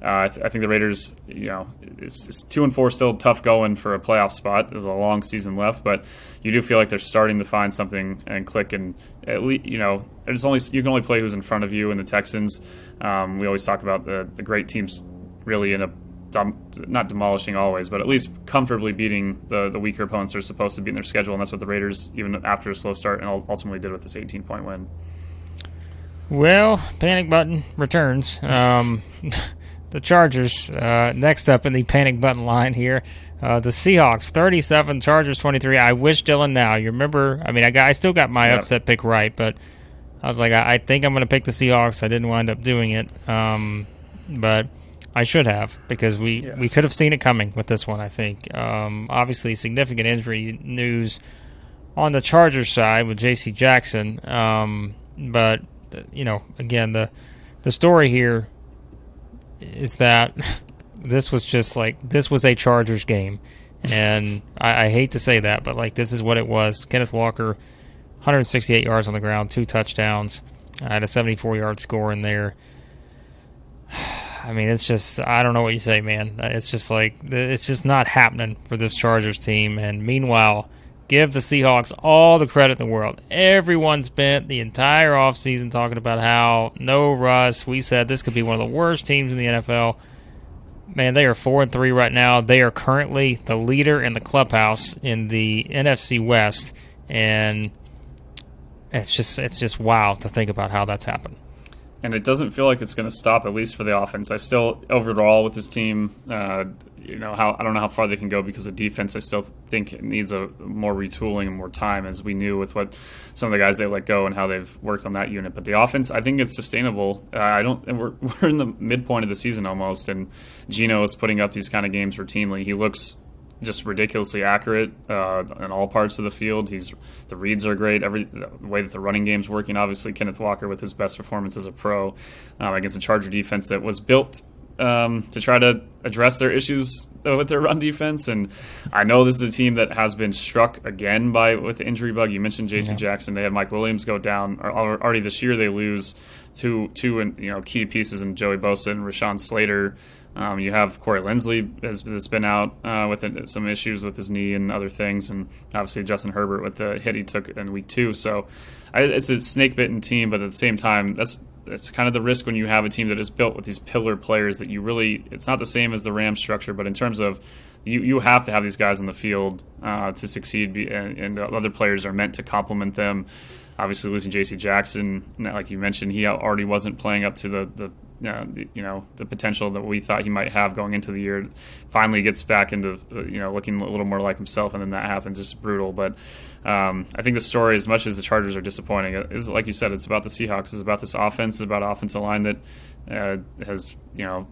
I think the Raiders, it's 2-4 still tough going for a playoff spot. There's a long season left, but you do feel like they're starting to find something and click. And at least, you can only play who's in front of you. And the Texans, we always talk about the great teams really not demolishing always, but at least comfortably beating the weaker opponents they're supposed to beat in their schedule. And that's what the Raiders, even after a slow start, and ultimately did with this 18-point win. Well, panic button returns. The Chargers, next up in the panic button line here. The Seahawks, 37, Chargers 23. I wish Dylan now. You remember, I still got my upset pick right, but I was like, I think I'm going to pick the Seahawks. I didn't wind up doing it, but I should have because we could have seen it coming with this one, I think. Obviously, significant injury news on the Chargers side with J.C. Jackson. But, again, the story here is that this was a Chargers game. And I hate to say that, but this is what it was. Kenneth Walker, 168 yards on the ground, 2 touchdowns. I had a 74-yard score in there. It's just, I don't know what you say, man. It's just not happening for this Chargers team. And meanwhile, give the Seahawks all the credit in the world. Everyone spent the entire offseason talking about how no Russ. We said this could be one of the worst teams in the NFL. Man, they are 4-3 right now. They are currently the leader in the clubhouse in the NFC West. And it's just wild to think about how that's happened. And it doesn't feel like it's going to stop, at least for the offense. I still, overall, with this team, I don't know how far they can go because the defense, I still think it needs a more retooling and more time, as we knew with what some of the guys they let go and how they've worked on that unit. But the offense, I think it's sustainable. We're in the midpoint of the season almost, and Geno is putting up these kind of games routinely. He looks just ridiculously accurate in all parts of the field. The reads are great. The way that the running game's working, obviously Kenneth Walker with his best performance as a pro against a Charger defense that was built to try to address their issues with their run defense. And I know this is a team that has been struck again with the injury bug. You mentioned J.C. Jackson. They had Mike Williams go down. Already this year they lose two key pieces in Joey Bosa and Rashawn Slater. You have Corey Linsley that's been out with some issues with his knee and other things, and obviously Justin Herbert with the hit he took in week 2. So it's a snake-bitten team, but at the same time, that's kind of the risk when you have a team that is built with these pillar players that it's not the same as the Rams structure, but in terms of you have to have these guys on the field to succeed, and the other players are meant to complement them. Obviously, losing J.C. Jackson, like you mentioned, he already wasn't playing up to the the potential that we thought he might have going into the year finally gets back into looking a little more like himself, and then that happens. It's brutal, but I think the story, as much as the Chargers are disappointing, is like you said, it's about the Seahawks. It's about this offense. It's about offensive line that has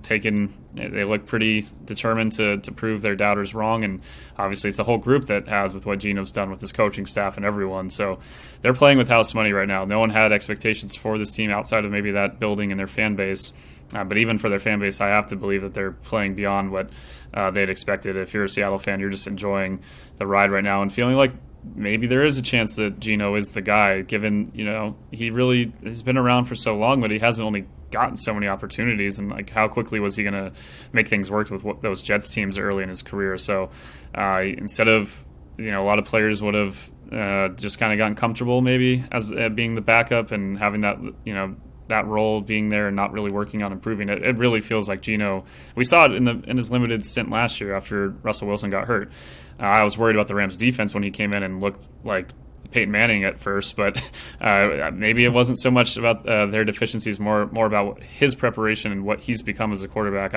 taken. They look pretty determined to prove their doubters wrong, and obviously it's a whole group that has with what Geno's done with his coaching staff and everyone. So they're playing with house money right now. No one had expectations for this team outside of maybe that building and their fan base. But even for their fan base, I have to believe that they're playing beyond what they'd expected. If you're a Seattle fan, you're just enjoying the ride right now and feeling like maybe there is a chance that Geno is the guy, given, he really has been around for so long, but he hasn't only gotten so many opportunities. And like, how quickly was he going to make things work with those Jets teams early in his career? So instead of, a lot of players would have just kind of gotten comfortable maybe as being the backup and having that, that role being there and not really working on improving it. It really feels like Geno. We saw it in his limited stint last year after Russell Wilson got hurt. I was worried about the Rams' defense when he came in and looked like Peyton Manning at first, but maybe it wasn't so much about their deficiencies, more about his preparation and what he's become as a quarterback.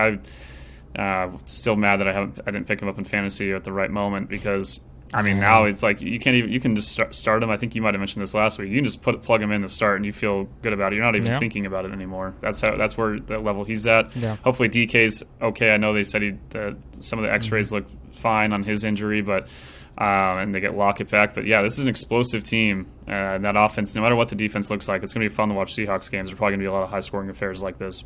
I'm still mad that I didn't pick him up in fantasy at the right moment, because now it's like you can just start him. I think you might have mentioned this last week. You can just plug him in to start, and you feel good about it. You're not even thinking about it anymore. That's where the level he's at. Yeah. Hopefully DK's okay. I know they said some of the X-rays look fine on his injury, but and they get Lockett back. But yeah, this is an explosive team. That offense, no matter what the defense looks like, it's going to be fun to watch Seahawks games. There's probably going to be a lot of high-scoring affairs like this.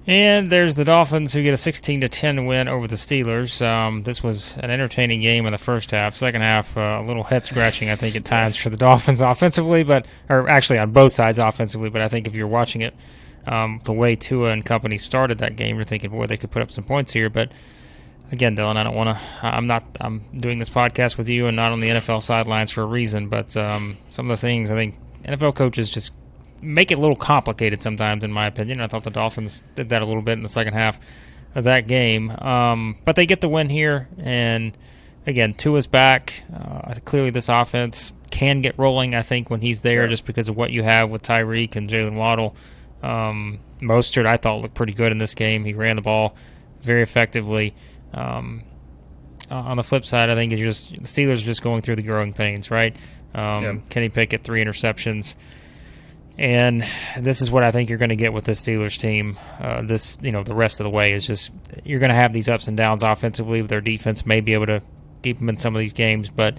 And there's the Dolphins, who get a 16-10 win over the Steelers. This was an entertaining game in the first half. Second half, a little head-scratching, I think, at times for the Dolphins offensively, or actually on both sides offensively. But I think if you're watching it, the way Tua and company started that game, you're thinking, boy, they could put up some points here. But again, Dylan, I don't want to. I'm doing this podcast with you and not on the NFL sidelines for a reason. But some of the things I think NFL coaches just make it a little complicated sometimes, in my opinion. I thought the Dolphins did that a little bit in the second half of that game. But they get the win here, and again, Tua's back. Clearly this offense can get rolling, I think, when he's there, just because of what you have with Tyreek and Jalen Waddle. Mostert, I thought, looked pretty good in this game. He ran the ball very effectively. On the flip side, I think the Steelers are just going through the growing pains, right? Kenny Pickett, 3 interceptions. And this is what I think you're going to get with the Steelers team. The rest of the way is just you're going to have these ups and downs offensively. Their defense may be able to keep them in some of these games, but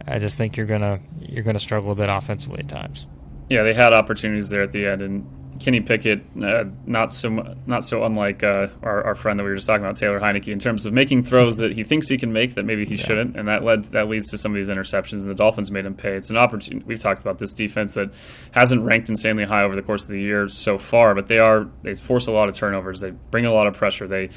I just think you're going to struggle a bit offensively at times. Yeah, they had opportunities there at the end, and Kenny Pickett, not so unlike our friend that we were just talking about, Taylor Heineke, in terms of making throws that he thinks he can make that maybe he shouldn't, and that leads to some of these interceptions, and the Dolphins made him pay. It's an opportunity. We've talked about this defense that hasn't ranked insanely high over the course of the year so far, but they force a lot of turnovers. They bring a lot of pressure. They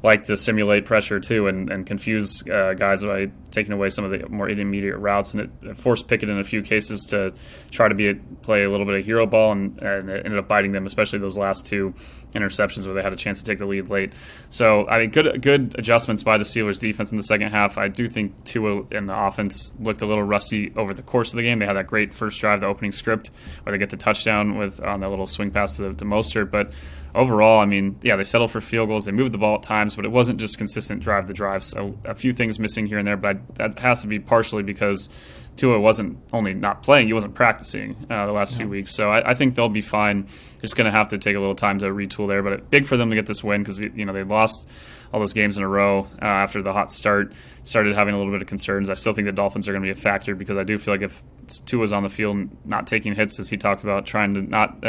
like to simulate pressure too and confuse guys by taking away some of the more intermediate routes, and it forced Pickett in a few cases to try to play a little bit of hero ball, and it ended up biting them, especially those last 2 interceptions where they had a chance to take the lead late. So, good adjustments by the Steelers defense in the second half. I do think Tua and the offense looked a little rusty over the course of the game. They had that great first drive, the opening script, where they get the touchdown on that little swing pass to Mostert. But overall, they settled for field goals. They moved the ball at times, but it wasn't just consistent drive to drive. So a few things missing here and there, but that has to be partially because Tua wasn't only not playing, he wasn't practicing the last few weeks. So I think they'll be fine. Just going to have to take a little time to retool there. But big for them to get this win, because they lost all those games in a row after the hot start. Started having a little bit of concerns. I still think the Dolphins are going to be a factor, because I do feel like if Tua's on the field not taking hits, as he talked about, trying to not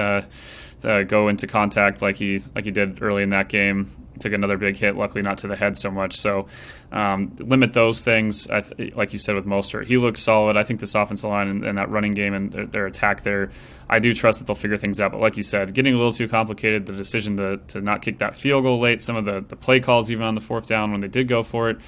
go into contact like he did early in that game. Took another big hit, luckily not to the head so much. So limit those things. Like you said with Mostert, he looks solid. I think this offensive line and that running game and their attack there, I do trust that they'll figure things out. But like you said, getting a little too complicated, the decision to not kick that field goal late, some of the play calls even on the 4th down when they did go for it,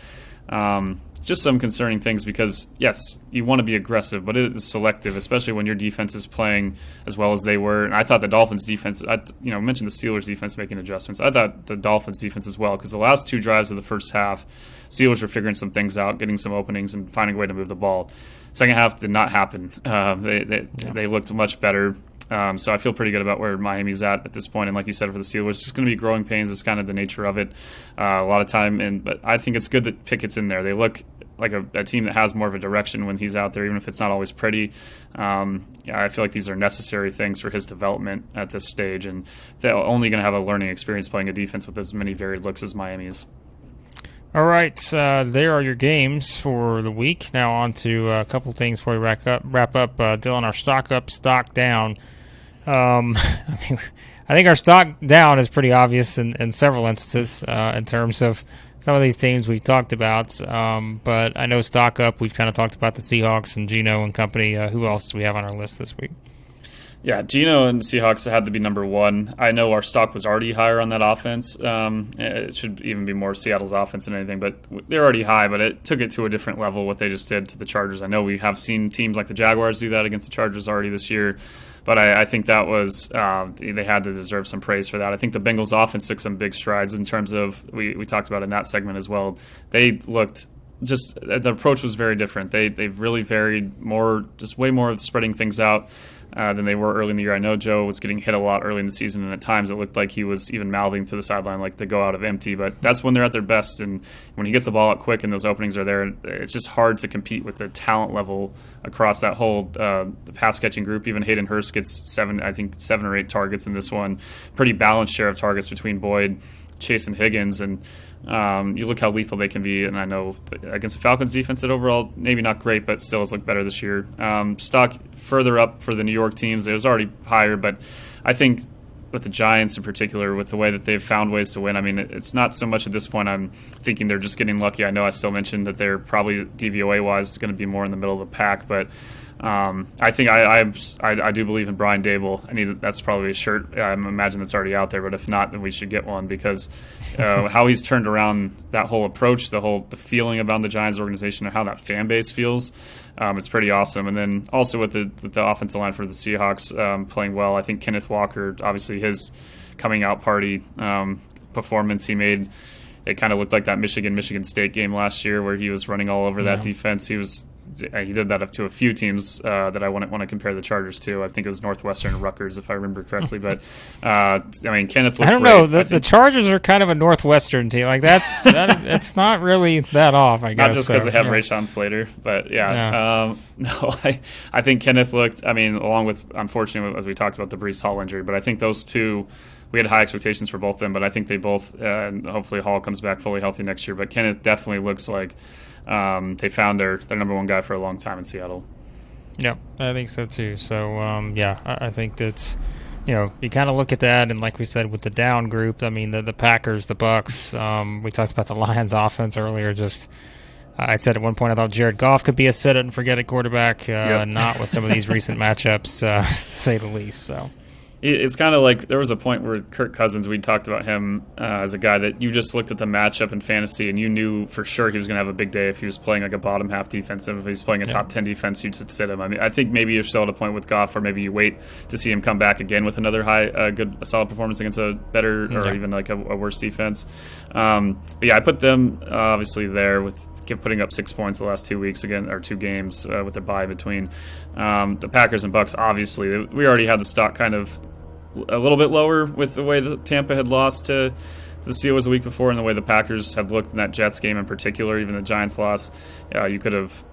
just some concerning things, because yes, you want to be aggressive, but it is selective, especially when your defense is playing as well as they were. And I thought the Dolphins defense, mentioned the Steelers defense making adjustments. I thought the Dolphins defense as well, because the last 2 drives of the first half, Steelers were figuring some things out, getting some openings and finding a way to move the ball. Second half did not happen. They looked much better. So I feel pretty good about where Miami's at this point. And like you said, for the Steelers, it's just going to be growing pains. It's kind of the nature of it a lot of time. But I think it's good that Pickett's in there. They look like a team that has more of a direction when he's out there, even if it's not always pretty. I feel like these are necessary things for his development at this stage, and they're only going to have a learning experience playing a defense with as many varied looks as Miami's. All right, there are your games for the week. Now on to a couple things before we wrap up. Dylan, our stock up, stock down. I think our stock down is pretty obvious in several instances in terms of some of these teams we've talked about, but I know stock up, we've kind of talked about the Seahawks and Geno and company. Who else do we have on our list this week? Yeah, Geno and the Seahawks had to be number one. I know our stock was already higher on that offense. It should even be more Seattle's offense than anything, but they're already high, but it took it to a different level, what they just did to the Chargers. I know we have seen teams like the Jaguars do that against the Chargers already this year, but I think that was they had to deserve some praise for that. I think the Bengals offense took some big strides in terms of, we talked about in that segment as well. They looked just, the approach was very different. They've really varied more, just way more of spreading things out than they were early in the year. I know Joe was getting hit a lot early in the season, and at times it looked like he was even mouthing to the sideline like to go out of empty, but that's when they're at their best, and when he gets the ball out quick and those openings are there, it's just hard to compete with the talent level across that whole pass catching group. Even Hayden Hurst gets 7 or 8 targets in this one. Pretty balanced share of targets between Boyd, Chase, and Higgins, and you look how lethal they can be, and I know against the Falcons defense that overall maybe not great, but still has looked better this year. Stock further up for the New York teams. It was already higher, but I think with the Giants in particular, with the way that they've found ways to win, I mean, it's not so much at this point I'm thinking they're just getting lucky. I know I still mentioned that they're probably DVOA-wise going to be more in the middle of the pack, but I think I do believe in Brian Dable. That's probably a shirt. I imagine that's already out there, but if not, then we should get one, because how he's turned around that whole approach, the feeling about the Giants organization, and how that fan base feels. It's pretty awesome. And then also with the offensive line for the Seahawks playing well. I think Kenneth Walker, obviously his coming out party performance he made, it kind of looked like that Michigan State game last year where he was running all over that defense. He did that up to a few teams that I want to compare the Chargers to. I think it was Northwestern and Rutgers, if I remember correctly. But I mean, Kenneth looked I don't great. know. The Chargers are kind of a Northwestern team. Like it's not really that off. I guess not just because they have Rashawn Slater, but no. I think Kenneth looked. I mean, along with, unfortunately, as we talked about, the Breece Hall injury, but I think those two, we had high expectations for both of them. But I think they both, and hopefully Hall comes back fully healthy next year. But Kenneth definitely looks like they found their number one guy for a long time in Seattle. Yeah, I think so too. So, I think that's, you kind of look at that, and like we said, with the down group, I mean, the Packers, the Bucks, we talked about the Lions offense earlier. Just, I said at one point I thought Jared Goff could be a sit-it-and-forget-it quarterback, not with some of these recent matchups, to say the least. So. It's kind of like there was a point where Kirk Cousins, we talked about him as a guy that you just looked at the matchup in fantasy and you knew for sure he was going to have a big day if he was playing like a bottom half defense. And if he's playing a top 10 defense, you'd sit him. I mean, I think maybe you're still at a point with Goff, or maybe you wait to see him come back again with another a solid performance against a better or even like a worse defense. But yeah, I put them obviously there with putting up 6 points the last 2 weeks again, or 2 games with their bye between. The Packers and Bucks, obviously, we already had the stock kind of a little bit lower with the way that Tampa had lost to the Steelers the week before, and the way the Packers had looked in that Jets game in particular. Even the Giants loss, you could have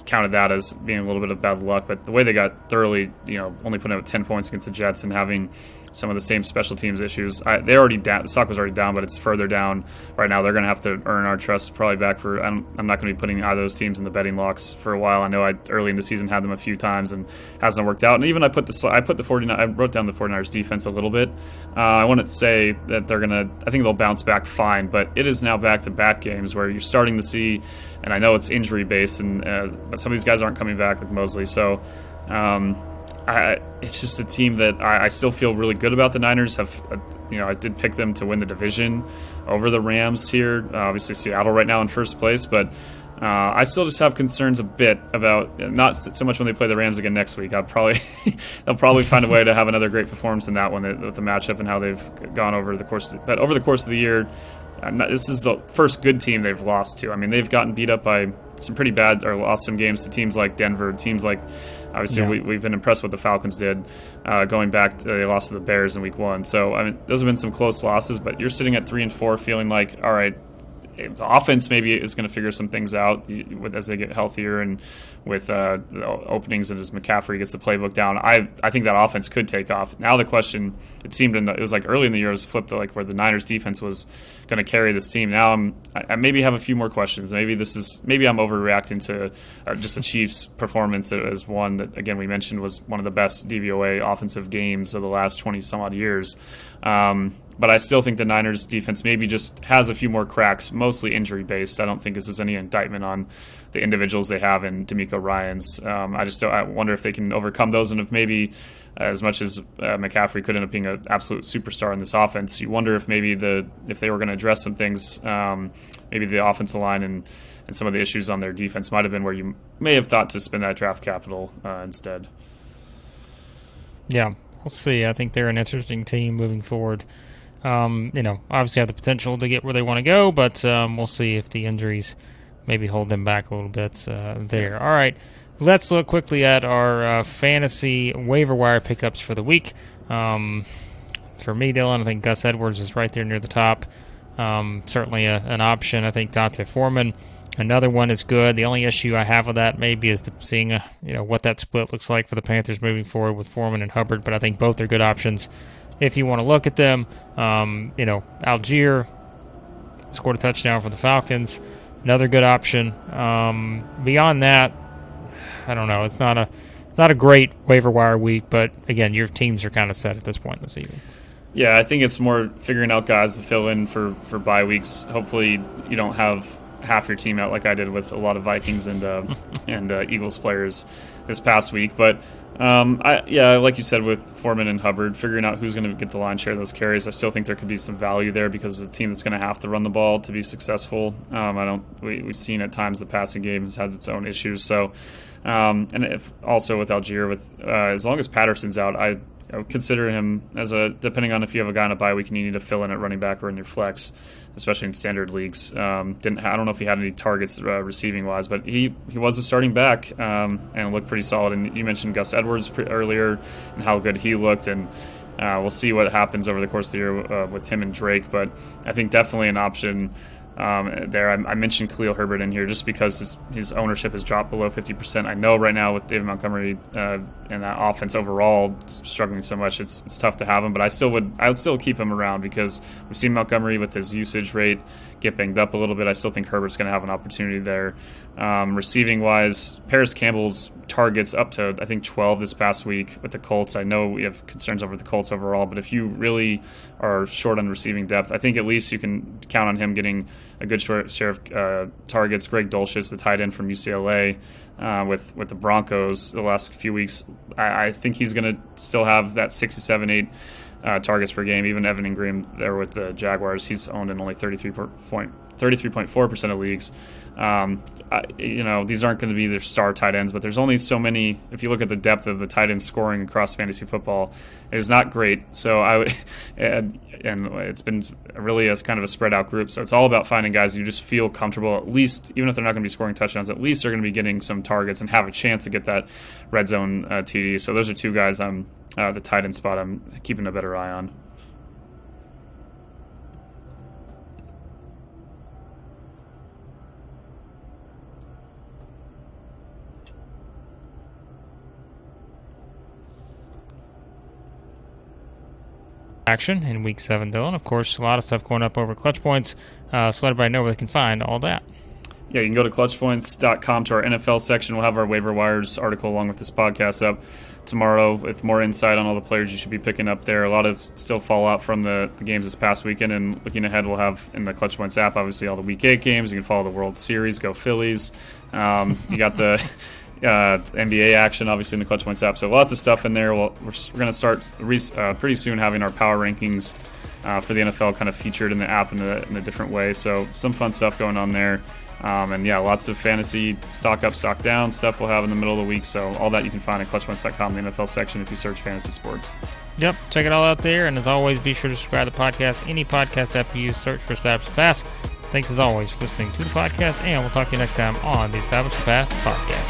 counted that as being a little bit of bad luck. But the way they got thoroughly, only putting up 10 points against the Jets and having some of the same special teams issues, they're already down. The stock was already down, but it's further down right now. They're going to have to earn our trust probably back for. I'm not going to be putting either of those teams in the betting locks for a while. I know I early in the season had them a few times and hasn't worked out. And even I put the 49. I wrote down the 49ers defense a little bit. I wouldn't say that they're going to. I think they'll bounce back fine, but it is now back-to-back games where you're starting to see. And I know it's injury based, and but some of these guys aren't coming back like Mosley. So. It's just a team that I still feel really good about. The Niners I did pick them to win the division over the Rams here. Obviously, Seattle right now in first place, but I still just have concerns a bit about, not so much when they play the Rams again next week. They'll probably find a way to have another great performance in that one with the matchup and how they've gone over the course. But over the course of the year, this is the first good team they've lost to. I mean, they've gotten beat up by some pretty bad or lost some games to teams like Denver, teams like obviously we've been impressed with what the Falcons did going back. They lost to the Bears in week 1. So I mean, those have been some close losses, but you're sitting at 3-4 feeling like, all right, the offense maybe is going to figure some things out as they get healthier and with the openings and as McCaffrey gets the playbook down. I think that offense could take off. Now the question, it was like early in the year, it was flipped to like where the Niners defense was going to carry this team. Now I maybe have a few more questions. Maybe I'm overreacting to just the Chiefs' performance as one that, again, we mentioned was one of the best DVOA offensive games of the last 20 some odd years. But I still think the Niners defense maybe just has a few more cracks, mostly injury-based. I don't think this is any indictment on the individuals they have in D'Amico Ryans. I wonder if they can overcome those, and if maybe as much as McCaffrey could end up being an absolute superstar in this offense, you wonder if maybe if they were going to address some things, maybe the offensive line and some of the issues on their defense might have been where you may have thought to spend that draft capital instead. Yeah, we'll see. I think they're an interesting team moving forward. Obviously have the potential to get where they want to go, but we'll see if the injuries maybe hold them back a little bit there. All right, let's look quickly at our fantasy waiver wire pickups for the week. For me, Dylan, I think Gus Edwards is right there near the top. Certainly an option. I think Dante Foreman, another one, is good. The only issue I have with that maybe is seeing what that split looks like for the Panthers moving forward with Foreman and Hubbard, but I think both are good options if you want to look at them. Algier scored a touchdown for the Falcons, another good option. Beyond that, I don't know. It's not a great waiver wire week, but again, your teams are kind of set at this point in the season. Yeah, I think it's more figuring out guys to fill in for bye weeks. Hopefully, you don't have half your team out like I did with a lot of Vikings and Eagles players this past week, but. Like you said, with Foreman and Hubbard, figuring out who's going to get the lion's share of those carries, I still think there could be some value there because it's a team that's going to have to run the ball to be successful. We've seen at times the passing game has had its own issues. So, and if also with Algier, as long as Patterson's out, I would consider him depending on if you have a guy on a bye week and you need to fill in at running back or in your flex, especially in standard leagues. I don't know if he had any targets receiving wise, but he was a starting back and looked pretty solid. And you mentioned Gus Edwards earlier and how good he looked, and we'll see what happens over the course of the year with him and Drake. But I think definitely an option there. I mentioned Khalil Herbert in here just because his ownership has dropped below 50%. I know right now with David Montgomery and that offense overall struggling so much, it's tough to have him, but I would still keep him around because we've seen Montgomery with his usage rate get banged up a little bit. I still think Herbert's going to have an opportunity there. Receiving wise, Paris Campbell's targets up to I think 12 this past week with the Colts. I know we have concerns over the Colts overall, but if you really are short on receiving depth, I think at least you can count on him getting a good share of targets. Greg Dulcich, the tight end from UCLA, with the Broncos the last few weeks, I think he's going to still have that 6 to 7, 8 targets per game. Even Evan Ingram there with the Jaguars, he's owned in only 33.4% of leagues. These aren't going to be their star tight ends, but there's only so many. If you look at the depth of the tight end scoring across fantasy football, it is not great. So and it's been really as kind of a spread out group. So it's all about finding guys you just feel comfortable, at least, even if they're not going to be scoring touchdowns, at least they're going to be getting some targets and have a chance to get that red zone TD. So those are two guys the tight end spot I'm keeping a better eye on. Action in Week 7, Dylan. Of course, a lot of stuff going up over Clutch Points, so let everybody know where they can find all that. Yeah, you can go to clutchpoints.com to our NFL section. We'll have our waiver wires article along with this podcast up tomorrow with more insight on all the players you should be picking up there. A lot of still fallout from the games this past weekend, and looking ahead, we'll have in the Clutch Points app, obviously, all the Week 8 games. You can follow the World Series, go Phillies. You got the NBA action, obviously, in the Clutch Points app. So lots of stuff in there. We're going to start pretty soon having our power rankings for the NFL kind of featured in the app in a different way. So some fun stuff going on there. Lots of fantasy stock up, stock down stuff we'll have in the middle of the week. So all that you can find at clutchpoints.com, the NFL section, if you search fantasy sports. Yep, check it all out there. And as always, be sure to subscribe to the podcast. Any podcast app you use, search for Stabs Fast. Thanks as always for listening to the podcast, and we'll talk to you next time on the Establish the Pass podcast.